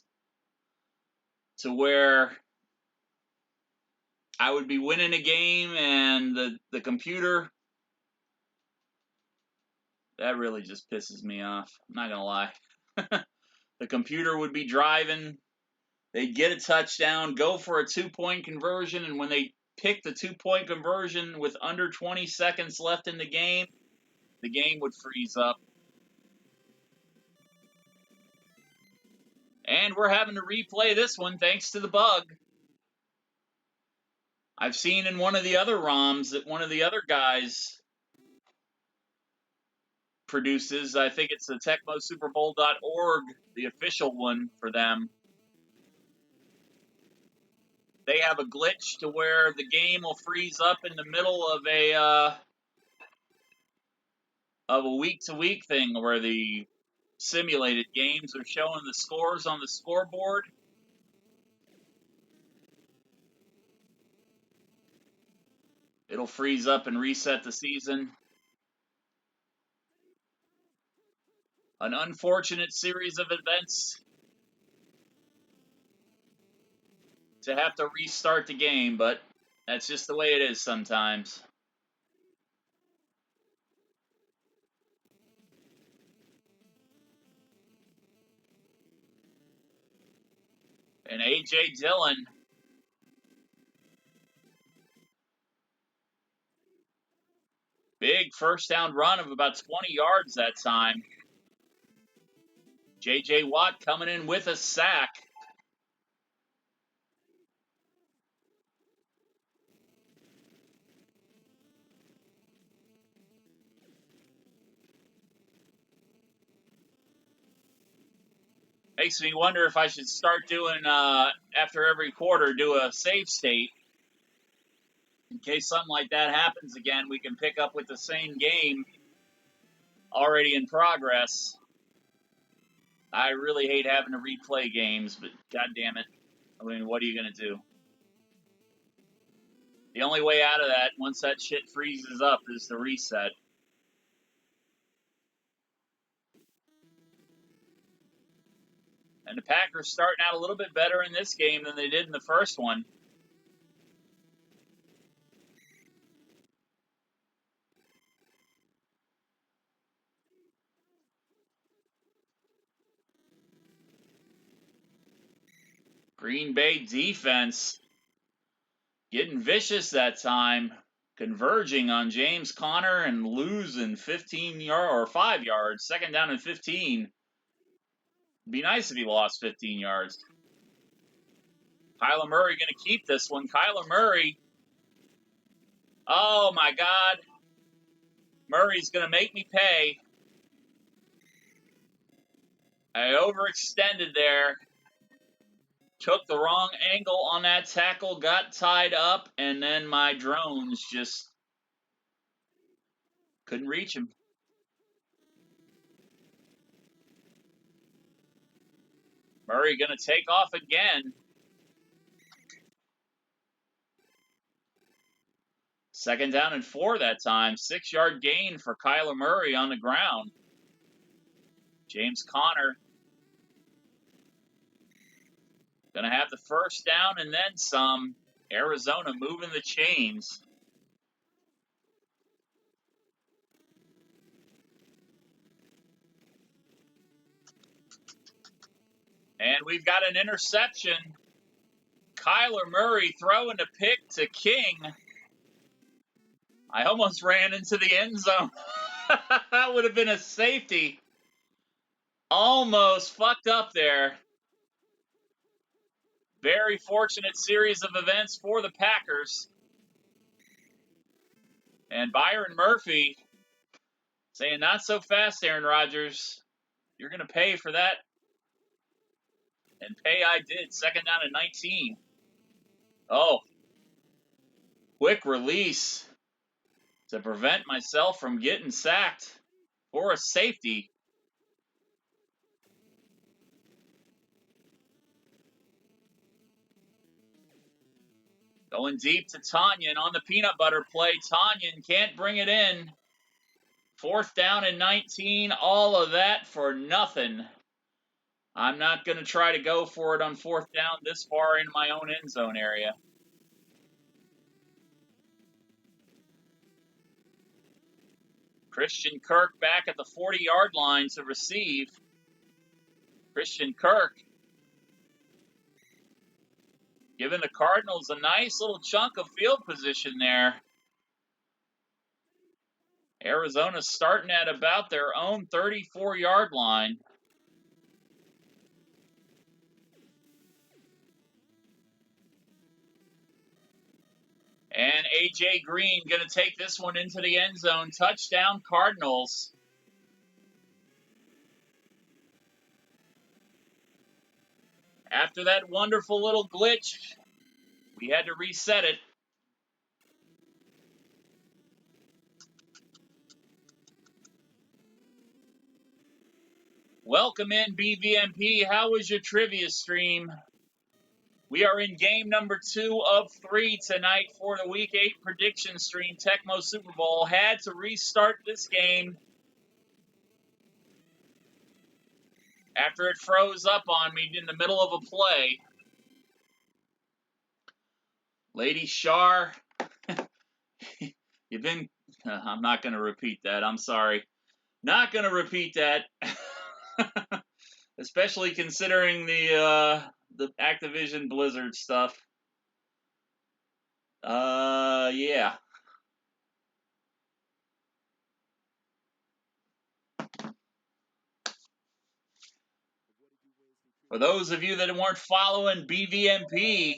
to where I would be winning a game and the computer, that really just pisses me off. I'm not going to lie. The computer would be driving, they'd get a touchdown, go for a 2-point conversion, and when they pick the 2-point conversion with under 20 seconds left in the game would freeze up. And we're having to replay this one thanks to the bug. I've seen in one of the other ROMs that one of the other guys produces, I think it's the TecmoSuperBowl.org, the official one for them. They have a glitch to where the game will freeze up in the middle of a week-to-week thing where the simulated games are showing the scores on the scoreboard. It'll freeze up and reset the season. An unfortunate series of events to have to restart the game, but that's just the way it is sometimes. And A.J. Dillon, big first down run of about 20 yards that time. J.J. Watt coming in with a sack. Makes me wonder if I should start doing, after every quarter, do a save state. In case something like that happens again, we can pick up with the same game already in progress. I really hate having to replay games, but god damn it. I mean, what are you going to do? The only way out of that, once that shit freezes up, is to reset. And the Packers starting out a little bit better in this game than they did in the first one. Green Bay defense getting vicious that time, converging on James Conner and losing 15 yards or 5 yards, 2nd down and 15. Be nice if he lost 15 yards. Kyler Murray going to keep this one. Kyler Murray. Oh my God. Murray's going to make me pay. I overextended there. Took the wrong angle on that tackle, got tied up, and then my drones just couldn't reach him. Murray going to take off again. Second down and 4 that time. 6-yard gain for Kyler Murray on the ground. James Conner going to have the first down and then some. Arizona moving the chains. And we've got an interception. Kyler Murray throwing a pick to King. I almost ran into the end zone. That would have been a safety. Almost fucked up there. Very fortunate series of events for the Packers. And Byron Murphy saying, not so fast, Aaron Rodgers. You're going to pay for that. And pay I did. Second down and 19. Oh. Quick release to prevent myself from getting sacked for a safety. Going deep to Tanyan on the peanut butter play. Tanyan can't bring it in. Fourth down and 19. All of that for nothing. I'm not going to try to go for it on fourth down this far in my own end zone area. Christian Kirk back at the 40-yard line to receive. Christian Kirk giving the Cardinals a nice little chunk of field position there. Arizona starting at about their own 34-yard line. And A.J. Green going to take this one into the end zone. Touchdown, Cardinals. After that wonderful little glitch, we had to reset it. Welcome in, BVMP. How was your trivia stream? We are in game number 2 of 3 tonight for the Week 8 prediction stream. Tecmo Super Bowl had to restart this game after it froze up on me in the middle of a play. Lady Shar, you've been... I'm not going to repeat that. I'm sorry. Not going to repeat that. Especially considering the Activision Blizzard stuff. Yeah. For those of you that weren't following BVMP,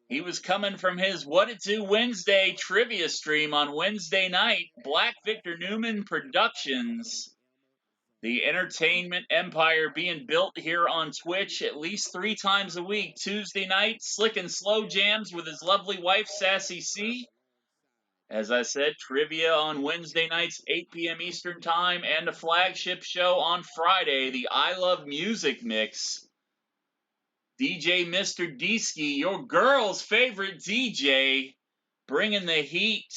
he was coming from his What It Do Wednesday trivia stream on Wednesday night. Black Victor Newman Productions. The entertainment empire being built here on Twitch at least 3 times a week. Tuesday night, Slick and Slow Jams with his lovely wife, Sassy C. As I said, trivia on Wednesday nights, 8 p.m. Eastern Time, and a flagship show on Friday, the I Love Music Mix. DJ Mr. Deesky, your girl's favorite DJ, bringing the heat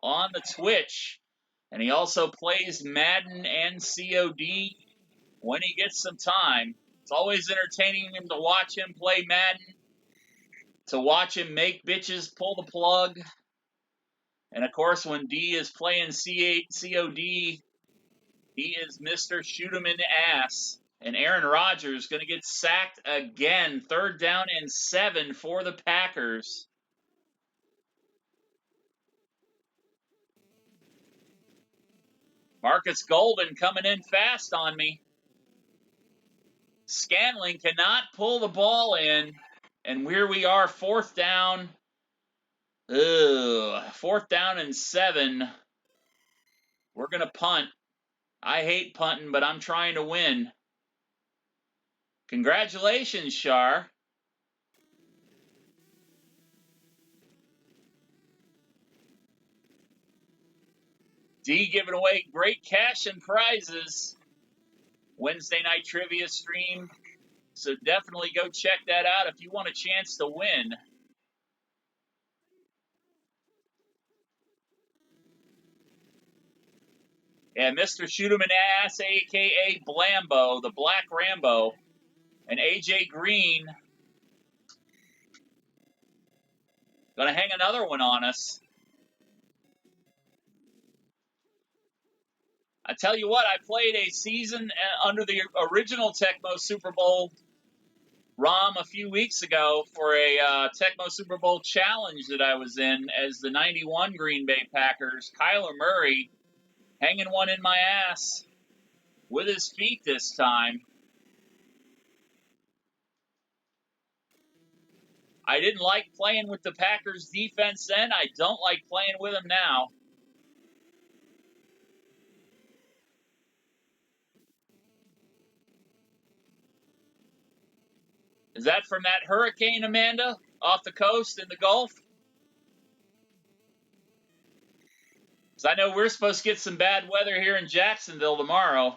on the Twitch. And he also plays Madden and COD when he gets some time. It's always entertaining him to watch him play Madden, to watch him make bitches pull the plug. And of course, when D is playing COD, he is Mr. Shoot 'em in the ass. And Aaron Rodgers going to get sacked again. Third down and 7 for the Packers. Marcus Golden coming in fast on me. Scanlon cannot pull the ball in. And here we are, fourth down. Fourth down and 7. We're going to punt. I hate punting, but I'm trying to win. Congratulations, Shar. D giving away great cash and prizes. Wednesday night trivia stream. So definitely go check that out if you want a chance to win. And Mr. Shoot 'em in the Ass, a.k.a. Blambo, the Black Rambo, and A.J. Green going to hang another one on us. I tell you what, I played a season under the original Tecmo Super Bowl ROM a few weeks ago for a Tecmo Super Bowl challenge that I was in as the 91 Green Bay Packers. Kyler Murray hanging one in my ass with his feet this time. I didn't like playing with the Packers defense then. I don't like playing with them now. Is that from that hurricane, Amanda, off the coast in the Gulf? Because I know we're supposed to get some bad weather here in Jacksonville tomorrow.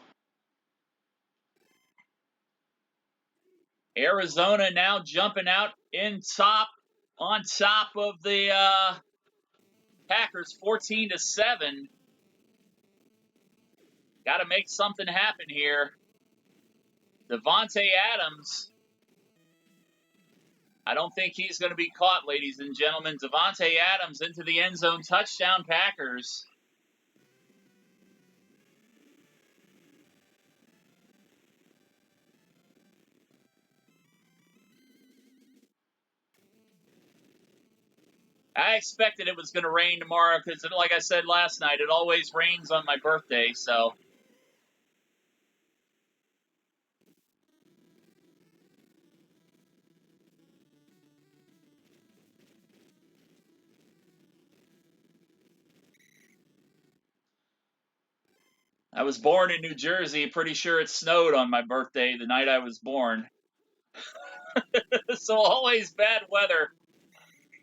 Arizona now jumping out on top of the Packers, 14-7. Got to make something happen here. Devontae Adams. I don't think he's going to be caught, ladies and gentlemen. Devontae Adams into the end zone, touchdown Packers. I expected it was going to rain tomorrow because, like I said last night, it always rains on my birthday, so. I was born in New Jersey. Pretty sure it snowed on my birthday the night I was born. So always bad weather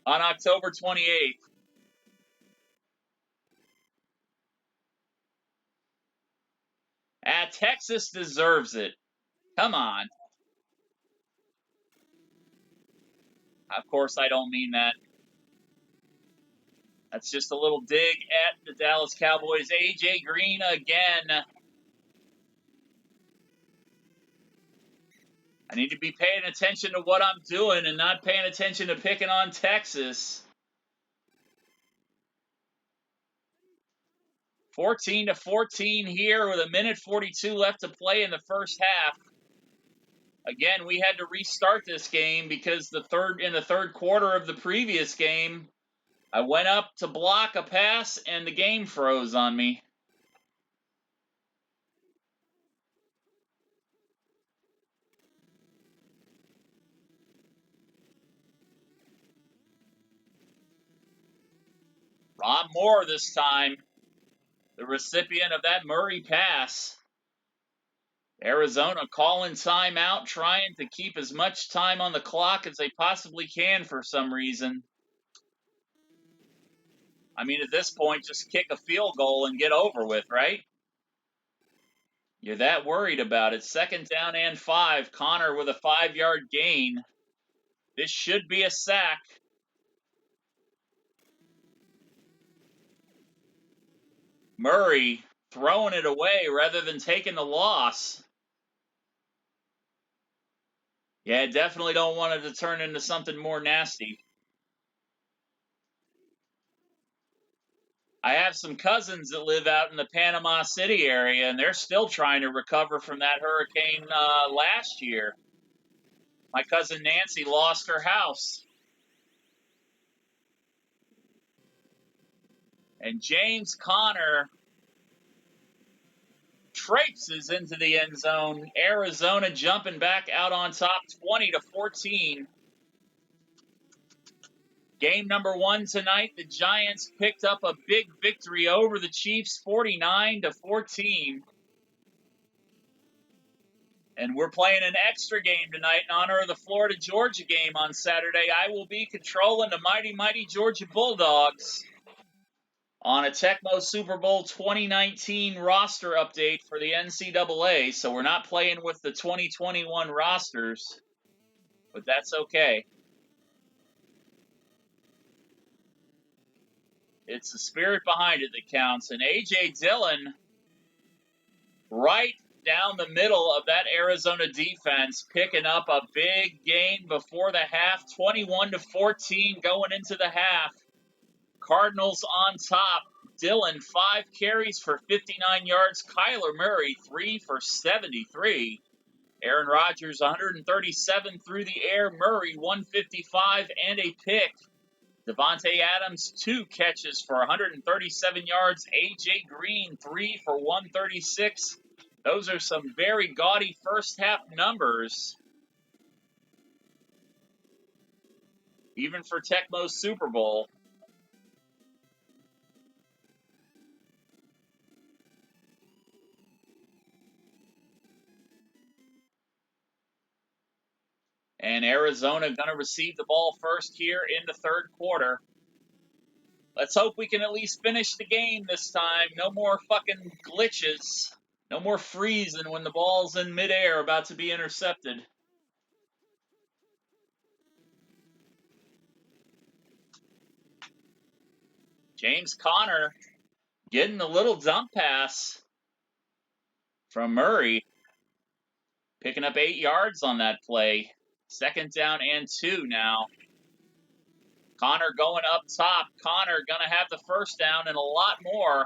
on October 28th. Texas deserves it. Come on. Of course, I don't mean that. That's just a little dig at the Dallas Cowboys. A.J. Green again. I need to be paying attention to what I'm doing and not paying attention to picking on Texas. 14-14 here with 1:42 left to play in the first half. Again, we had to restart this game because in the third quarter of the previous game, I went up to block a pass and the game froze on me. Rob Moore this time, the recipient of that Murray pass. Arizona calling timeout, trying to keep as much time on the clock as they possibly can for some reason. I mean, at this point, just kick a field goal and get over with, right? You're that worried about it. 2nd down and 5. Connor with a 5-yard gain. This should be a sack. Murray throwing it away rather than taking the loss. Yeah, definitely don't want it to turn into something more nasty. I have some cousins that live out in the Panama City area, and they're still trying to recover from that hurricane last year. My cousin Nancy lost her house. And James Conner traipses into the end zone. Arizona jumping back out on top 20-14. Game number 1 tonight, the Giants picked up a big victory over the Chiefs, 49-14. And we're playing an extra game tonight in honor of the Florida-Georgia game on Saturday. I will be controlling the mighty, mighty Georgia Bulldogs on a Tecmo Super Bowl 2019 roster update for the NCAA. So we're not playing with the 2021 rosters, but that's okay. It's the spirit behind it that counts. And A.J. Dillon, right down the middle of that Arizona defense, picking up a big gain before the half, 21-14 going into the half. Cardinals on top. Dillon, 5 carries for 59 yards. Kyler Murray, 3 for 73. Aaron Rodgers, 137 through the air. Murray, 155 and a pick. Devontae Adams, 2 catches for 137 yards. A.J. Green, 3 for 136. Those are some very gaudy first half numbers, even for Tecmo's Super Bowl. And Arizona going to receive the ball first here in the third quarter. Let's hope we can at least finish the game this time. No more fucking glitches. No more freezing when the ball's in midair about to be intercepted. James Conner getting a little dump pass from Murray. Picking up 8 yards on that play. 2nd down and 2 now. Conner going up top. Conner going to have the first down and a lot more.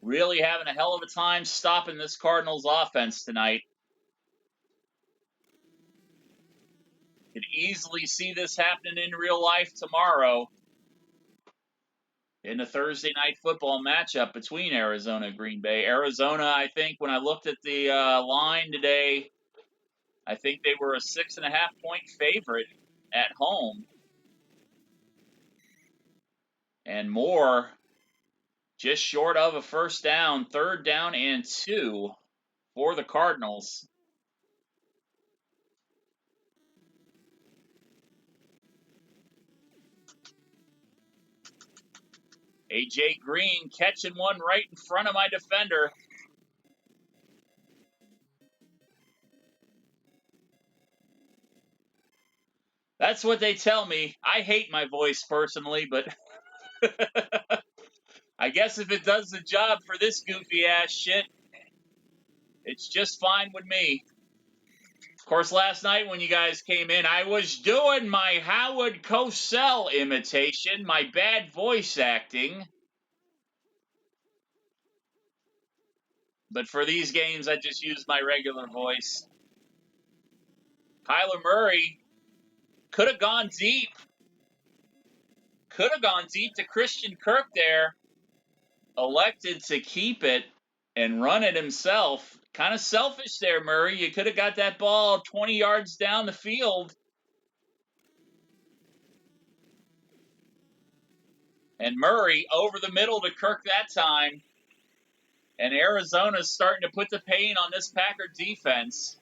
Really having a hell of a time stopping this Cardinals offense tonight. Could easily see this happening in real life tomorrow in the Thursday night football matchup between Arizona and Green Bay. Arizona, I think, when I looked at the line today, I think they were a 6.5-point favorite at home. And more, just short of a first down, 3rd down and 2 for the Cardinals. A.J. Green catching one right in front of my defender. That's what they tell me. I hate my voice personally, but I guess if it does the job for this goofy ass shit, it's just fine with me. Of course, last night when you guys came in, I was doing my Howard Cosell imitation, my bad voice acting. But for these games, I just use my regular voice. Kyler Murray could have gone deep. Could have gone deep to Christian Kirk there. Elected to keep it and run it himself. Kind of selfish there, Murray. You could have got that ball 20 yards down the field. And Murray over the middle to Kirk that time. And Arizona's starting to put the pain on this Packer defense.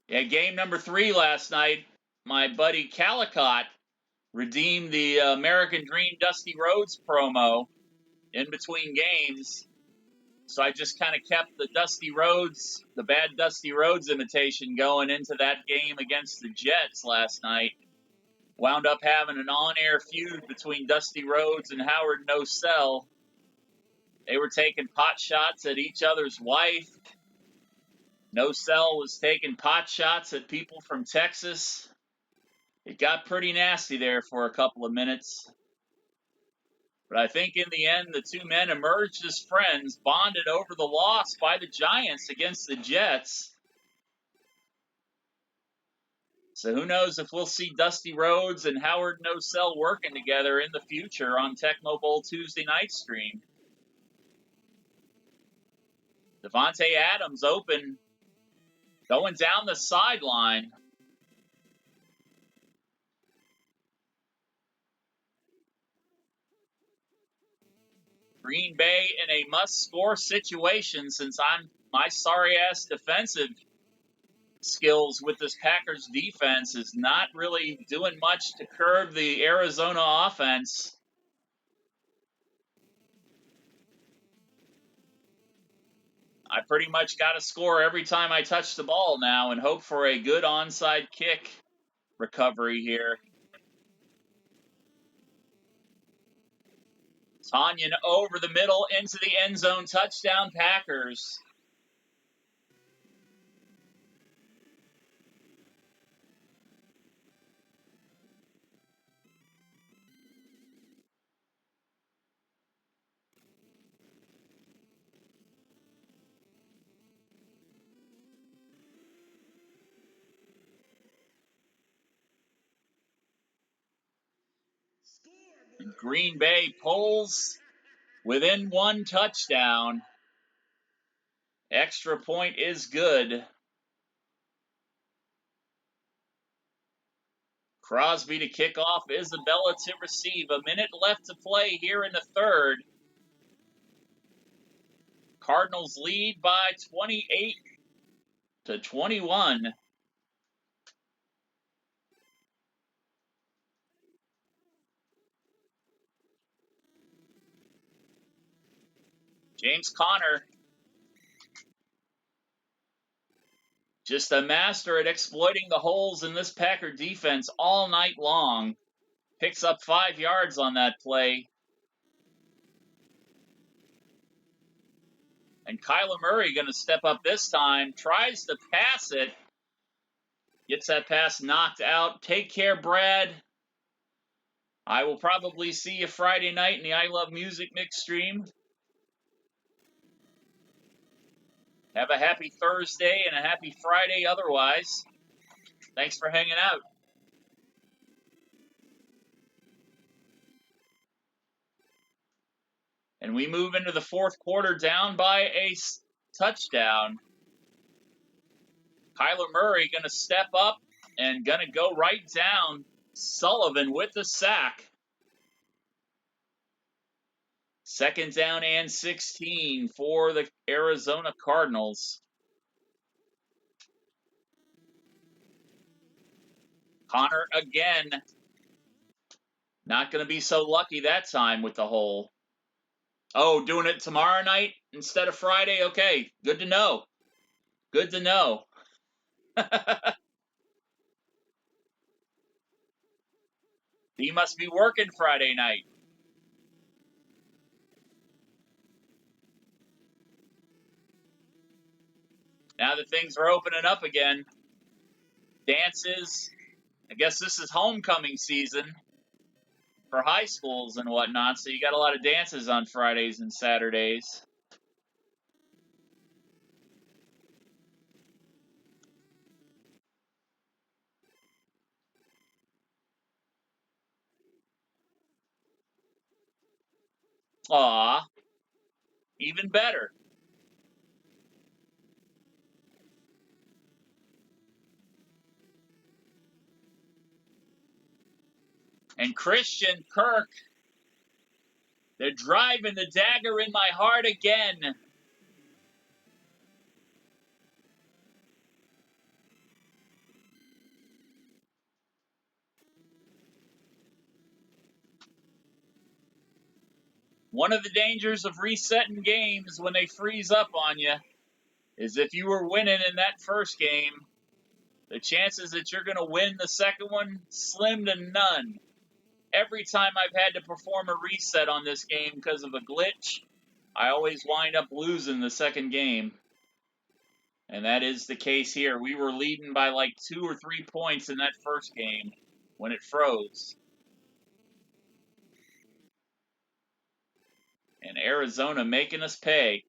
Yeah, game number 3 last night, my buddy Calicott redeemed the American Dream Dusty Rhodes promo in between games. So I just kind of kept the Dusty Rhodes, the bad Dusty Rhodes imitation going into that game against the Jets last night. Wound up having an on-air feud between Dusty Rhodes and Howard Cosell. They were taking pot shots at each other's wife. Cosell was taking pot shots at people from Texas. It got pretty nasty there for a couple of minutes. But I think in the end, the two men emerged as friends, bonded over the loss by the Giants against the Jets. So who knows if we'll see Dusty Rhodes and Howard Cosell working together in the future on Tecmo Bowl Tuesday night stream. The Devontae Adams open, going down the sideline. Green Bay in a must-score situation since my sorry-ass defensive skills with this Packers defense is not really doing much to curb the Arizona offense. I pretty much got to score every time I touch the ball now and hope for a good onside kick recovery here. Tanyan over the middle into the end zone, touchdown Packers. Green Bay pulls within one touchdown. Extra point is good. Crosby to kick off, Isabella to receive. A minute left to play here in the third. Cardinals lead by 28-21. James Conner, just a master at exploiting the holes in this Packer defense all night long. Picks up 5 yards on that play. And Kyler Murray going to step up this time, tries to pass it, gets that pass knocked out. Take care, Brad. I will probably see you Friday night in the I Love Music Mix stream. Have a happy Thursday and a happy Friday otherwise. Thanks for hanging out. And we move into the fourth quarter down by a touchdown. Kyler Murray going to step up and going to go right down Sullivan with the sack. Second down and 16 for the Arizona Cardinals. Connor again. Not going to be so lucky that time with the hole. Oh, doing it tomorrow night instead of Friday? Okay, good to know. Good to know. He must be working Friday night. Now that things are opening up again. Dances. I guess this is homecoming season for high schools and whatnot, so you got a lot of dances on Fridays and Saturdays. Aw, even better. And Christian Kirk, they're driving the dagger in my heart again. One of the dangers of resetting games when they freeze up on you is if you were winning in that first game, the chances that you're going to win the second one, slim to none. Every time I've had to perform a reset on this game because of a glitch, I always wind up losing the second game. And that is the case here. We were leading by like 2 or 3 points in that first game when it froze. And Arizona making us pay.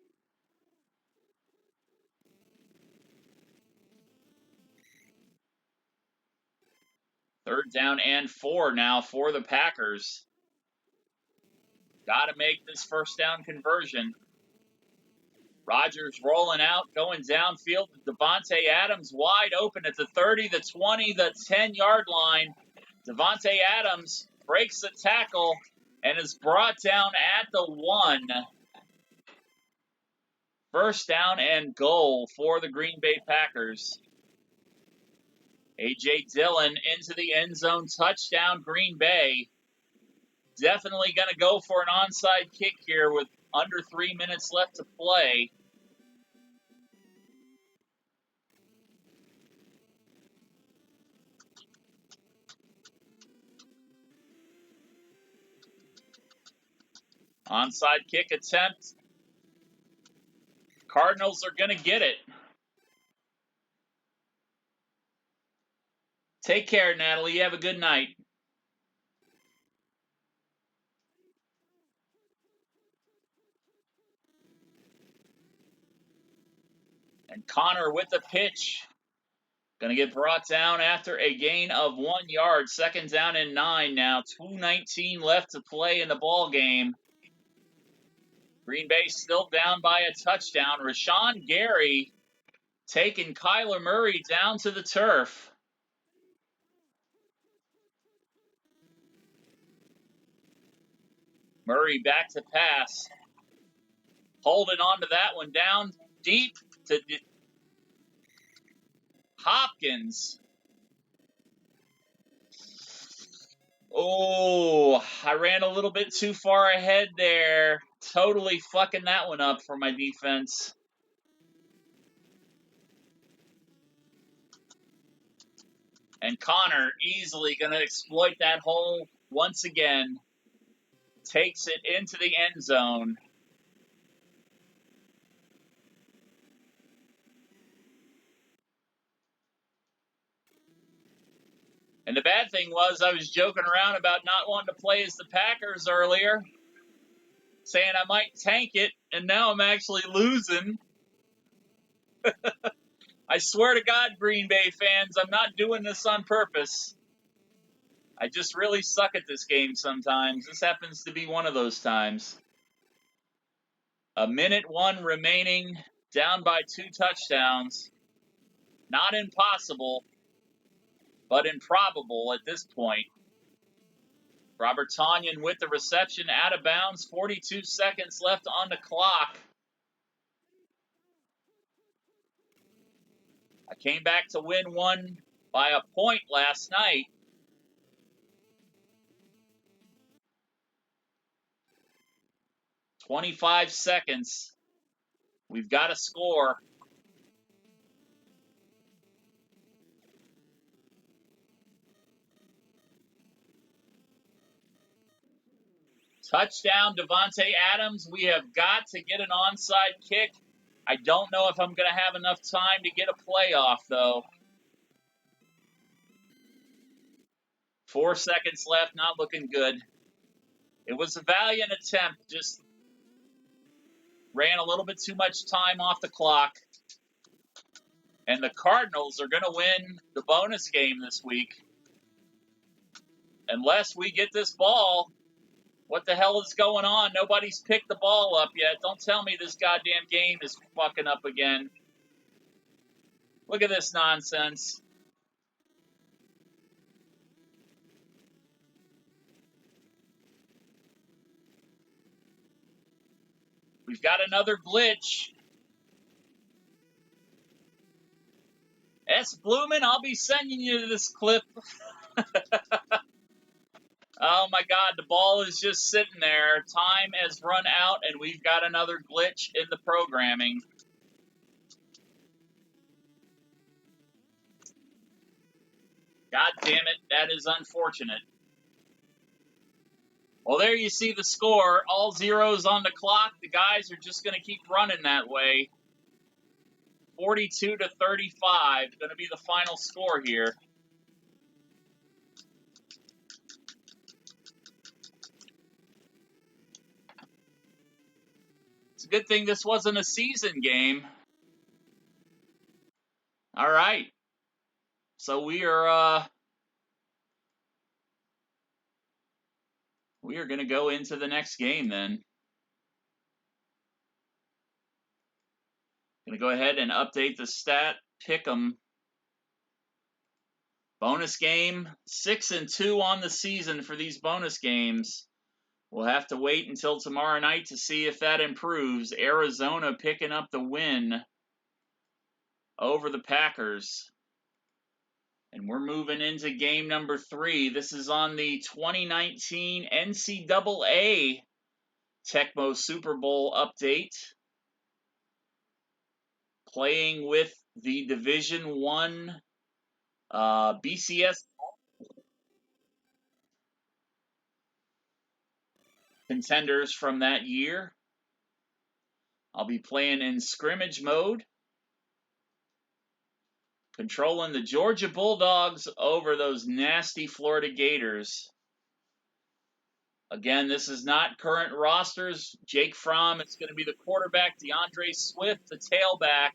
Third down and 4 now for the Packers. Got to make this first down conversion. Rodgers rolling out, going downfield. Devontae Adams wide open at the 30, the 20, the 10-yard line. Devontae Adams breaks the tackle and is brought down at the 1. First down and goal for the Green Bay Packers. A.J. Dillon into the end zone, touchdown Green Bay. Definitely going to go for an onside kick here with under 3 minutes left to play. Onside kick attempt. Cardinals are going to get it. Take care, Natalie. You have a good night. And Connor with the pitch. Going to get brought down after a gain of 1 yard. Second down and 9 now. 2:19 left to play in the ball game. Green Bay still down by a touchdown. Rashawn Gary taking Kyler Murray down to the turf. Murray back to pass. Holding on to that one down deep to Hopkins. Oh, I ran a little bit too far ahead there. Totally fucking that one up for my defense. And Connor easily going to exploit that hole once again. Takes it into the end zone. And the bad thing was I was joking around about not wanting to play as the Packers earlier, saying I might tank it, and now I'm actually losing. I swear to God, Green Bay fans, I'm not doing this on purpose. I just really suck at this game sometimes. This happens to be one of those times. 1:01 remaining, down by 2 touchdowns. Not impossible, but improbable at this point. Robert Tonyan with the reception, out of bounds, 42 seconds left on the clock. I came back to win one by a point last night. "25 seconds. We've got to score." Touchdown, Devontae Adams. We have got to get an onside kick. I don't know if I'm going to have enough time to get a playoff, though. 4 seconds left, not looking good. It was a valiant attempt, just ran a little bit too much time off the clock. And the Cardinals are going to win the bonus game this week. Unless we get this ball. What the hell is going on? Nobody's picked the ball up yet. Don't tell me this goddamn game is fucking up again. Look at this nonsense. We've got another glitch. S. Bloomin', I'll be sending you this clip. Oh my God, the ball is just sitting there. Time has run out, and we've got another glitch in the programming. God damn it, that is unfortunate. Well, there you see the score. All zeros on the clock. The guys are just going to keep running that way. 42-35, going to be the final score here. It's a good thing this wasn't a season game. All right. So we are going to go into the next game then. Going to go ahead and update the stat pick'em. Bonus game, 6-2 on the season for these bonus games. We'll have to wait until tomorrow night to see if that improves. Arizona picking up the win over the Packers. And we're moving into game number 3. This is on the 2019 NCAA Tecmo Super Bowl update. Playing with the Division I BCS contenders from that year. I'll be playing in scrimmage mode, controlling the Georgia Bulldogs over those nasty Florida Gators. Again, this is not current rosters. Jake Fromm is going to be the quarterback. DeAndre Swift, the tailback.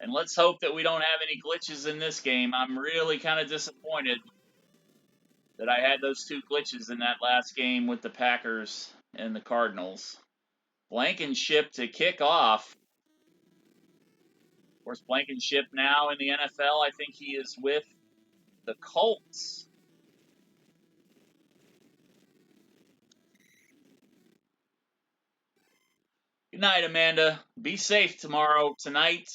And let's hope that we don't have any glitches in this game. I'm really kind of disappointed that I had those 2 glitches in that last game with the Packers and the Cardinals. Blankenship to kick off. Of course, Blankenship now in the NFL, I think he is with the Colts. Good night, Amanda. Be safe tonight,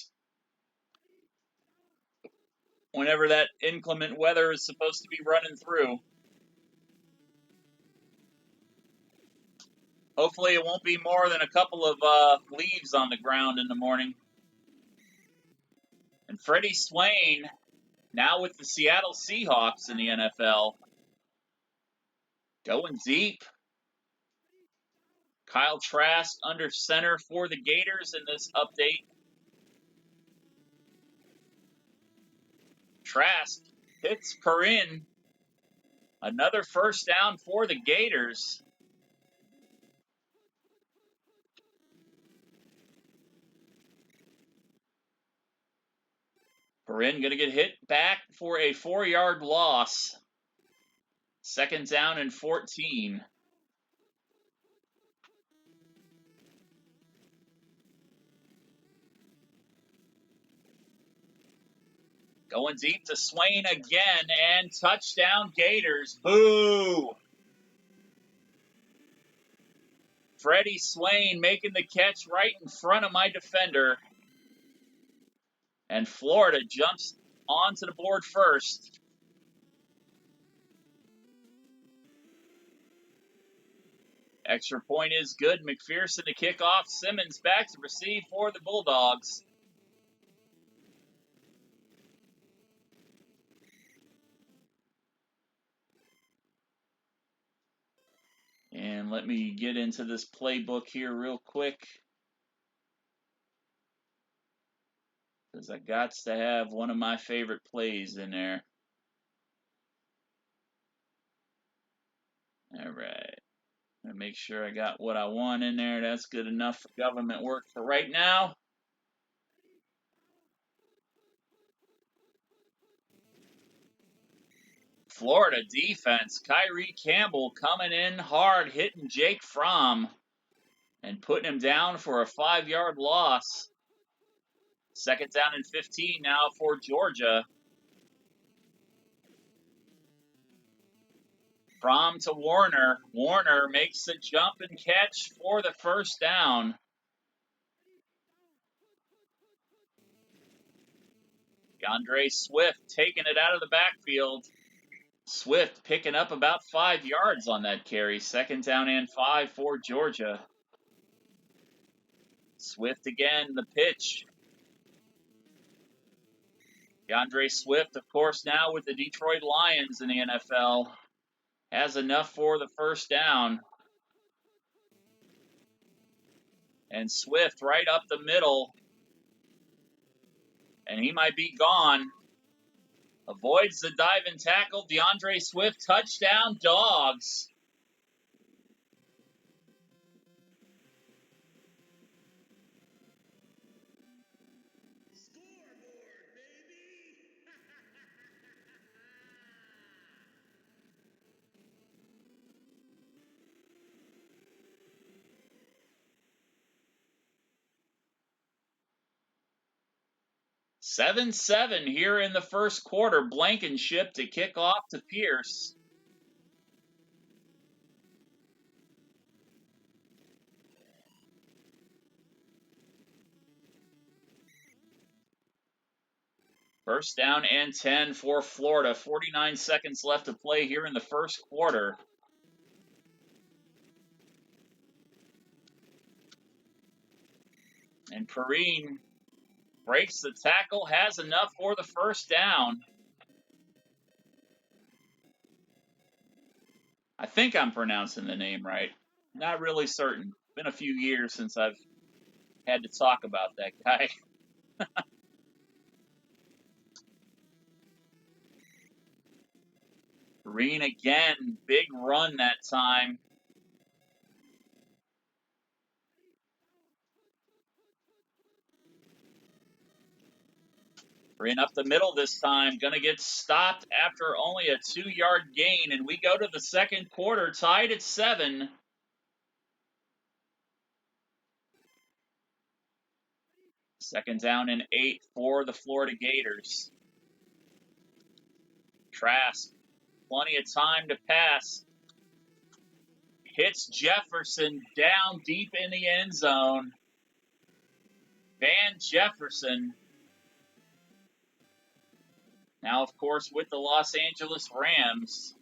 whenever that inclement weather is supposed to be running through. Hopefully it won't be more than a couple of leaves on the ground in the morning. And Freddie Swain, now with the Seattle Seahawks in the NFL. Going deep. Kyle Trask under center for the Gators in this update. Trask hits Perrin. Another first down for the Gators. Perrin going to get hit back for a 4-yard loss. 2nd down and 14. Going deep to Swain again, and touchdown Gators. Boo! Freddie Swain making the catch right in front of my defender. And Florida jumps onto the board first. Extra point is good. McPherson to kick off. Simmons back to receive for the Bulldogs. And let me get into this playbook here real quick, because I got to have one of my favorite plays in there. All right. Make sure I got what I want in there. That's good enough for government work for right now. Florida defense, Kyrie Campbell coming in hard, hitting Jake Fromm and putting him down for a 5-yard loss. 2nd down and 15 now for Georgia. Fromm to Warner. Warner makes the jump and catch for the first down. DeAndre Swift taking it out of the backfield. Swift picking up about 5 yards on that carry. 2nd down and 5 for Georgia. Swift again, the pitch. DeAndre Swift, of course, now with the Detroit Lions in the NFL, has enough for the first down. And Swift right up the middle. And he might be gone. Avoids the dive and tackle. DeAndre Swift, touchdown, Dogs. 7-7 here in the first quarter. Blankenship to kick off to Pierce. First down and 10 for Florida. 49 seconds left to play here in the first quarter. And Perrine breaks the tackle, has enough for the first down. I think I'm pronouncing the name right. Not really certain. Been a few years since I've had to talk about that guy. Perrine again, big run that time. Perrine up the middle this time, gonna get stopped after only a 2-yard gain, and we go to the second quarter tied at 7. Second down and 8 for the Florida Gators. Trask, plenty of time to pass. Hits Jefferson down deep in the end zone. Van Jefferson. Now, of course, with the Los Angeles Rams.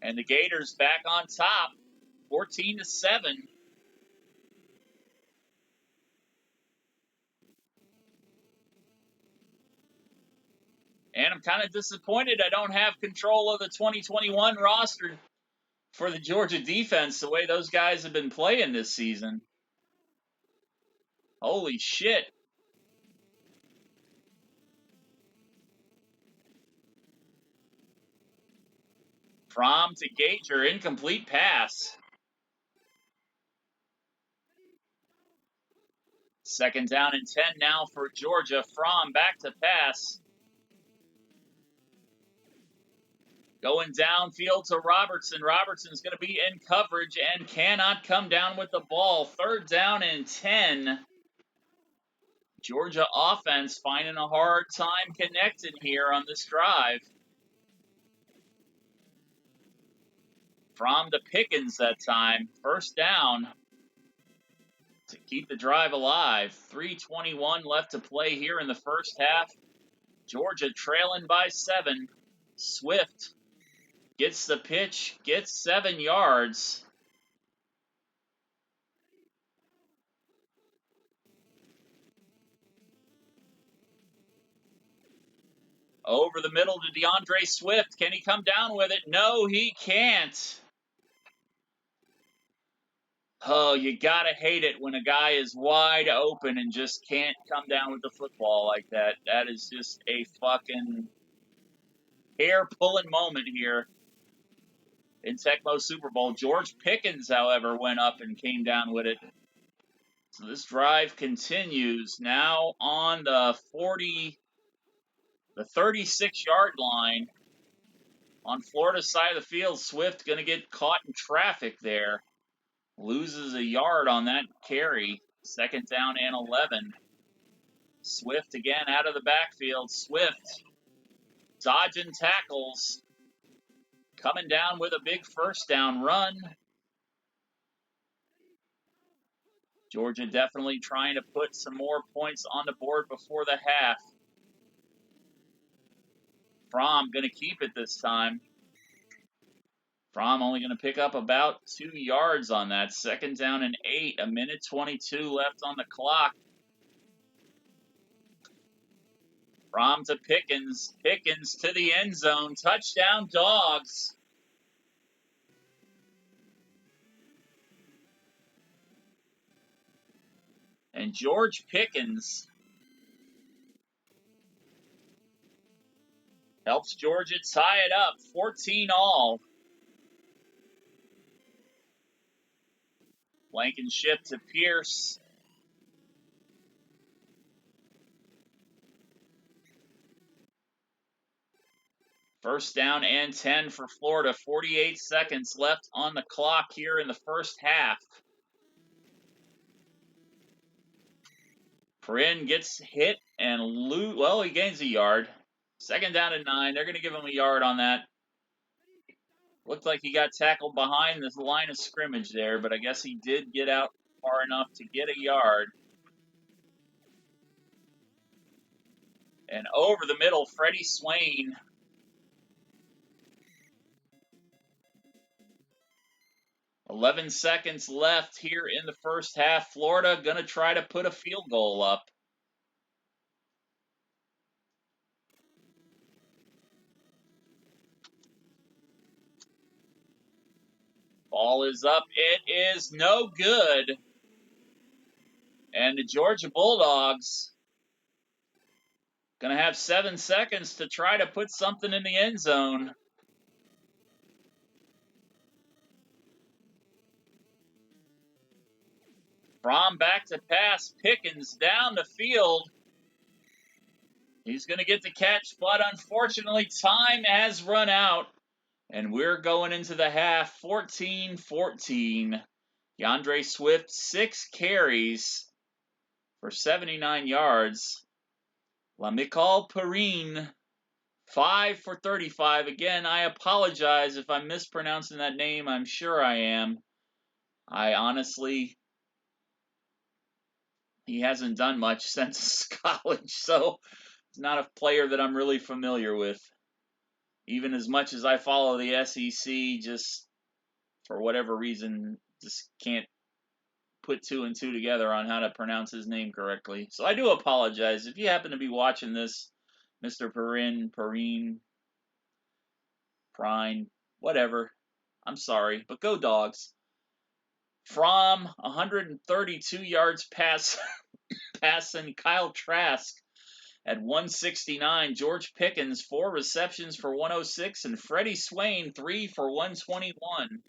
And the Gators back on top, 14-7. And I'm kind of disappointed I don't have control of the 2021 roster for the Georgia defense the way those guys have been playing this season. Holy shit. Fromm to Gager, incomplete pass. Second down and 10 now for Georgia. Fromm back to pass. Going downfield to Robertson. Robertson's going to be in coverage and cannot come down with the ball. Third down and 10. Georgia offense finding a hard time connecting here on this drive. From to Pickens that time. First down to keep the drive alive. 3:21 left to play here in the first half. Georgia trailing by 7. Swift gets the pitch, gets 7 yards. Over the middle to DeAndre Swift. Can he come down with it? No, he can't. Oh, you gotta hate it when a guy is wide open and just can't come down with the football like that. That is just a fucking hair-pulling moment here in Tecmo Super Bowl. George Pickens, however, went up and came down with it. So this drive continues now on the 36-yard line. On Florida's side of the field, Swift going to get caught in traffic there. Loses a yard on that carry. Second down and 11. Swift again out of the backfield. Swift dodging tackles. Coming down with a big first down run. Georgia definitely trying to put some more points on the board before the half. Fromm going to keep it this time. Fromm only going to pick up about 2 yards on that. Second down and 8. 1:22 left on the clock. Fromm to Pickens. Pickens to the end zone. Touchdown, Dogs. And George Pickens helps Georgia tie it up. 14-all. Blankenship to Pierce. First down and 10 for Florida. 48 seconds left on the clock here in the first half. Perrin gets hit and well, he gains a yard. 2nd down and 9. They're going to give him a yard on that. Looked like he got tackled behind this line of scrimmage there, but I guess he did get out far enough to get a yard. And over the middle, Freddie Swain. "11 seconds left here in the first half. Florida going to try to put a field goal up. Ball is up. It is no good. And the Georgia Bulldogs going to have 7 seconds to try to put something in the end zone. Fromm back to pass. Pickens down the field. He's going to get the catch, but unfortunately, time has run out. And we're going into the half 14-14. DeAndre Swift, 6 carries for 79 yards. Lamical Perrine, 5 for 35. Again, I apologize if I'm mispronouncing that name. I'm sure I am. I honestly, he hasn't done much since college, so he's not a player that I'm really familiar with. Even as much as I follow the SEC, just for whatever reason, just can't put 2 and 2 together on how to pronounce his name correctly. So I do apologize. If you happen to be watching this, Mr. Perrine, whatever, I'm sorry, but go Dogs. From 132 yards passing, Kyle Trask at 169. George Pickens, 4 receptions for 106, and Freddie Swain, 3 for 121.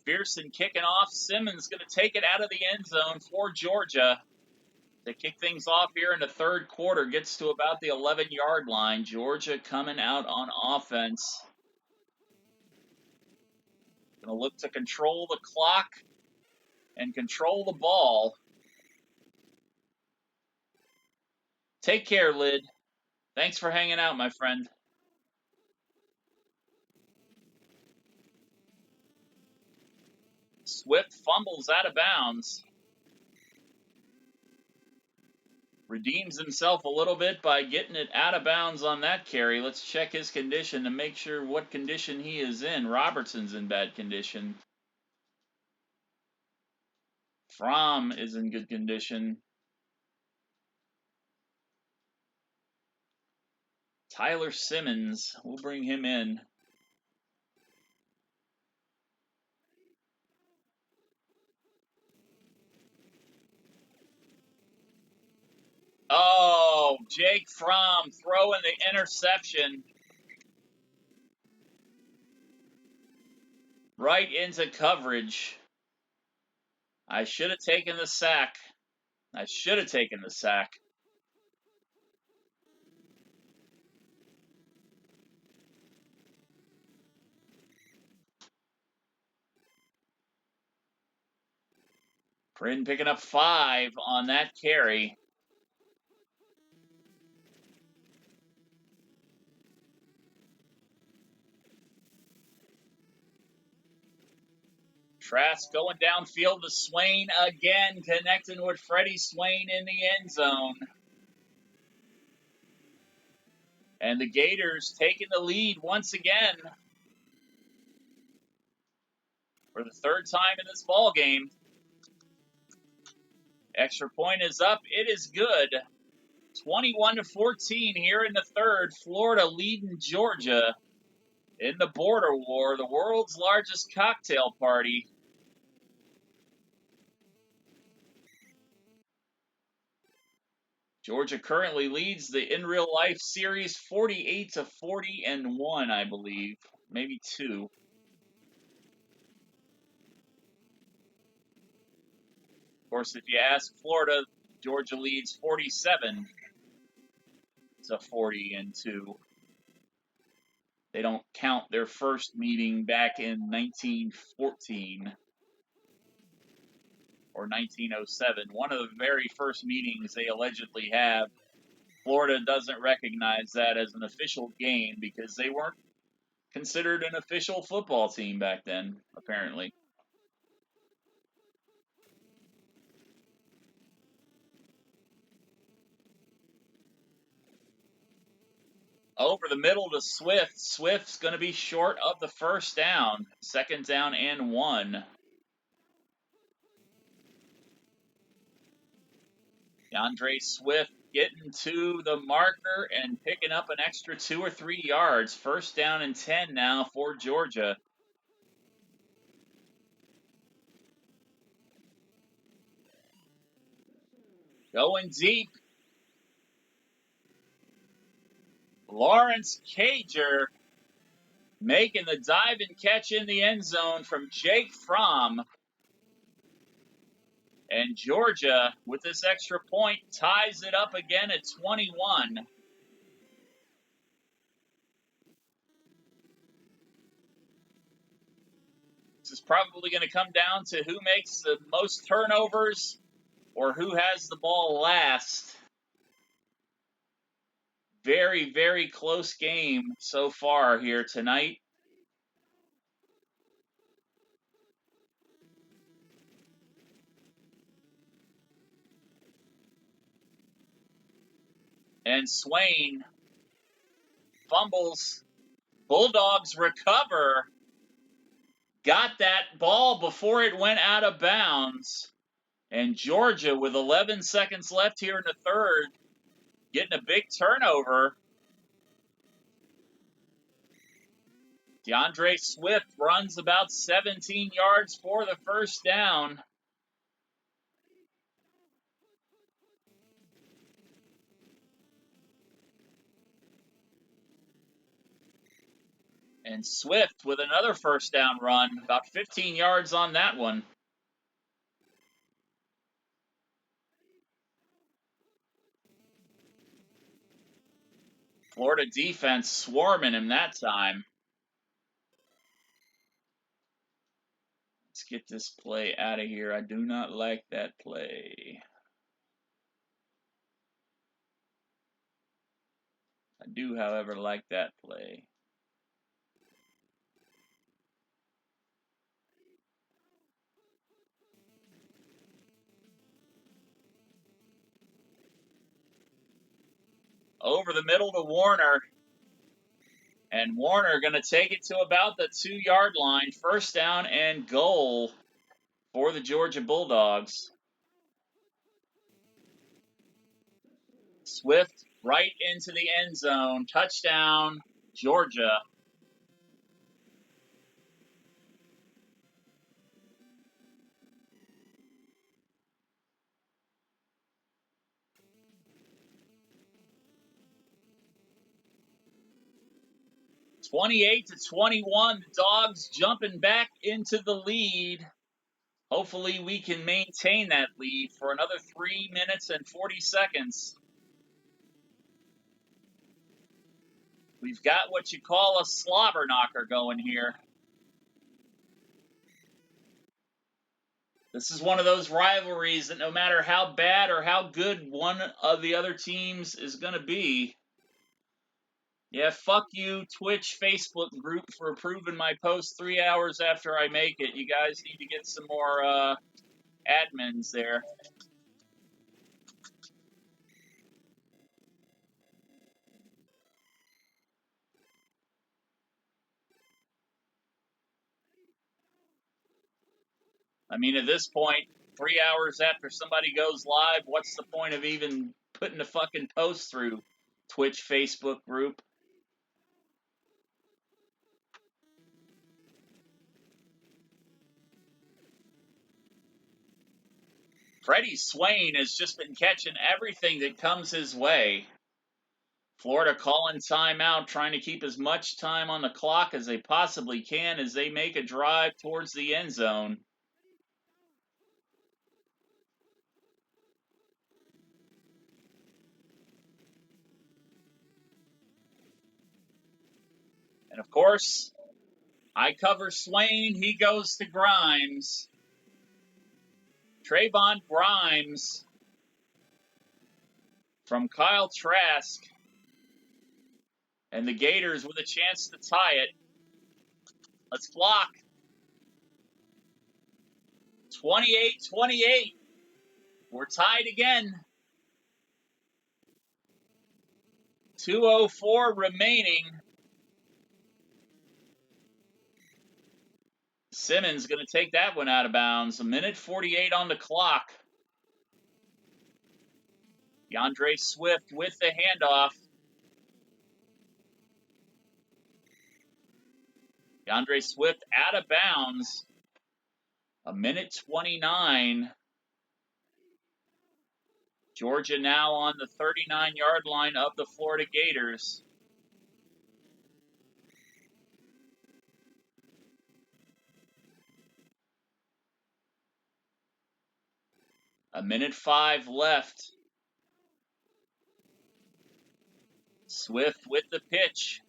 McPherson kicking off. Simmons going to take it out of the end zone for Georgia. To kick things off here in the third quarter, gets to about the 11-yard line. Georgia coming out on offense. Going to look to control the clock and control the ball. Take care, Lid. Thanks for hanging out, my friend. Swift fumbles out of bounds. Redeems himself a little bit by getting it out of bounds on that carry. Let's check his condition to make sure what condition he is in. Robertson's in bad condition. Fromm is in good condition. Tyler Simmons, we'll bring him in. Oh, Jake Fromm throwing the interception right into coverage. I should have taken the sack. Prin picking up 5 on that carry. Trask going downfield to Swain again, connecting with Freddie Swain in the end zone. And the Gators taking the lead once again for the 3rd time in this ball game. Extra point is up. It is good. 21-14 here in the 3rd. Florida leading Georgia in the border war, the world's largest cocktail party. Georgia currently leads the in real life series 48-40-1, I believe. Maybe 2. Of course, if you ask Florida, Georgia leads 47-40-2. They don't count their first meeting back in 1914 or 1907. One of the very first meetings they allegedly have. Florida doesn't recognize that as an official game because they weren't considered an official football team back then, apparently. Over the middle to Swift. Swift's going to be short of the first down. 2nd down and 1. DeAndre Swift getting to the marker and picking up an extra 2 or 3 yards. 1st down and 10 now for Georgia. Going deep. Lawrence Cager making the dive and catch in the end zone from Jake Fromm. And Georgia, with this extra point, ties it up again at 21. This is probably going to come down to who makes the most turnovers or who has the ball last. Very, very close game so far here tonight. And Swain fumbles. Bulldogs recover. Got that ball before it went out of bounds. And Georgia, with 11 seconds left here in the third, getting a big turnover. DeAndre Swift runs about 17 yards for the first down. And Swift with another first down run, about 15 yards on that one. Florida defense swarming him that time. Let's get this play out of here. I do not like that play. I do, however, like that play. Over the middle to Warner. And Warner going to take it to about the 2-yard line. 1st down and goal for the Georgia Bulldogs. Swift right into the end zone. Touchdown, Georgia. (28-21). The Dogs jumping back into the lead. Hopefully we can maintain that lead for another 3 minutes and 40 seconds. We've got what you call a slobber knocker going here. This is one of those rivalries that no matter how bad or how good one of the other teams is going to be, yeah, fuck you, Twitch, Facebook group, for approving my post 3 hours after I make it. You guys need to get some more admins there. I mean, at this point, 3 hours after somebody goes live, what's the point of even putting a fucking post through Twitch, Facebook group? Freddie Swain has just been catching everything that comes his way. Florida calling timeout, trying to keep as much time on the clock as they possibly can as they make a drive towards the end zone. And of course, I cover Swain. He goes to Grimes. Trayvon Grimes from Kyle Trask. And the Gators with a chance to tie it. Let's block. 28-28. We're tied again. 2:04 remaining. Simmons going to take that one out of bounds. 1:48 on the clock. DeAndre Swift with the handoff. DeAndre Swift out of bounds. 1:29. Georgia now on the 39-yard line of the Florida Gators. A 1:05 left. Swift with the pitch.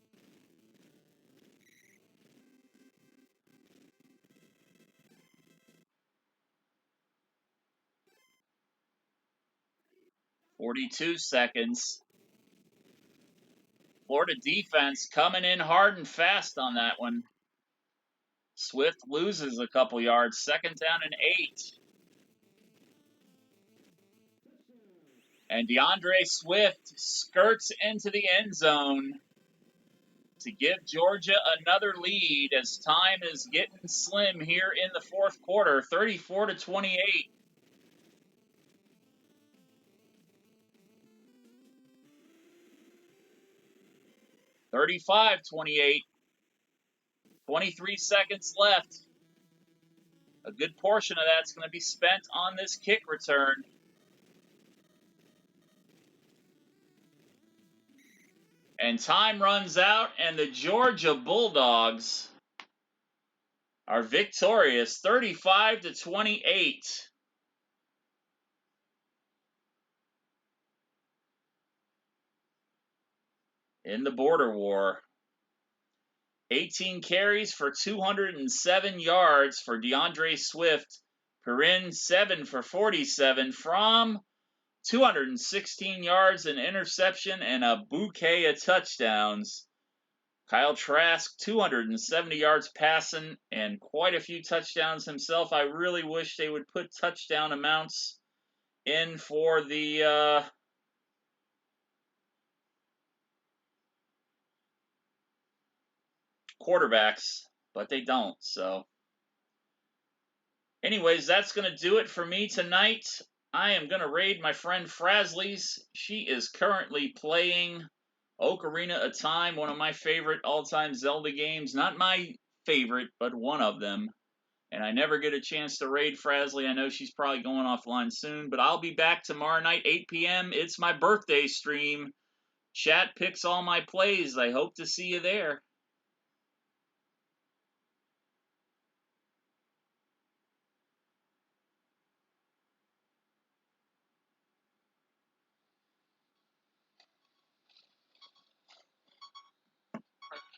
.42 seconds. Florida defense coming in hard and fast on that one. Swift loses a couple yards. 2nd down and 8. And DeAndre Swift skirts into the end zone to give Georgia another lead as time is getting slim here in the 4th quarter. 34-28. (35-28). 23 seconds left. A good portion of that's going to be spent on this kick return. And time runs out, and the Georgia Bulldogs are victorious, 35-28. In the border war. 18 carries for 207 yards for DeAndre Swift. Perrin 7 for 47 from 216 yards, an interception, and a bouquet of touchdowns. Kyle Trask, 270 yards passing and quite a few touchdowns himself. I really wish they would put touchdown amounts in for the quarterbacks, but they don't. So, anyways, that's going to do it for me tonight. I am going to raid my friend Frasley's. She is currently playing Ocarina of Time, one of my favorite all-time Zelda games. Not my favorite, but one of them. And I never get a chance to raid Frasley. I know she's probably going offline soon, but I'll be back tomorrow night, 8 p.m. It's my birthday stream. Chat picks all my plays. I hope to see you there.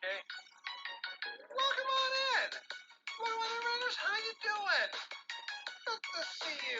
Okay. Welcome on in. Blue Weather Raiders, how you doing? Good to see you.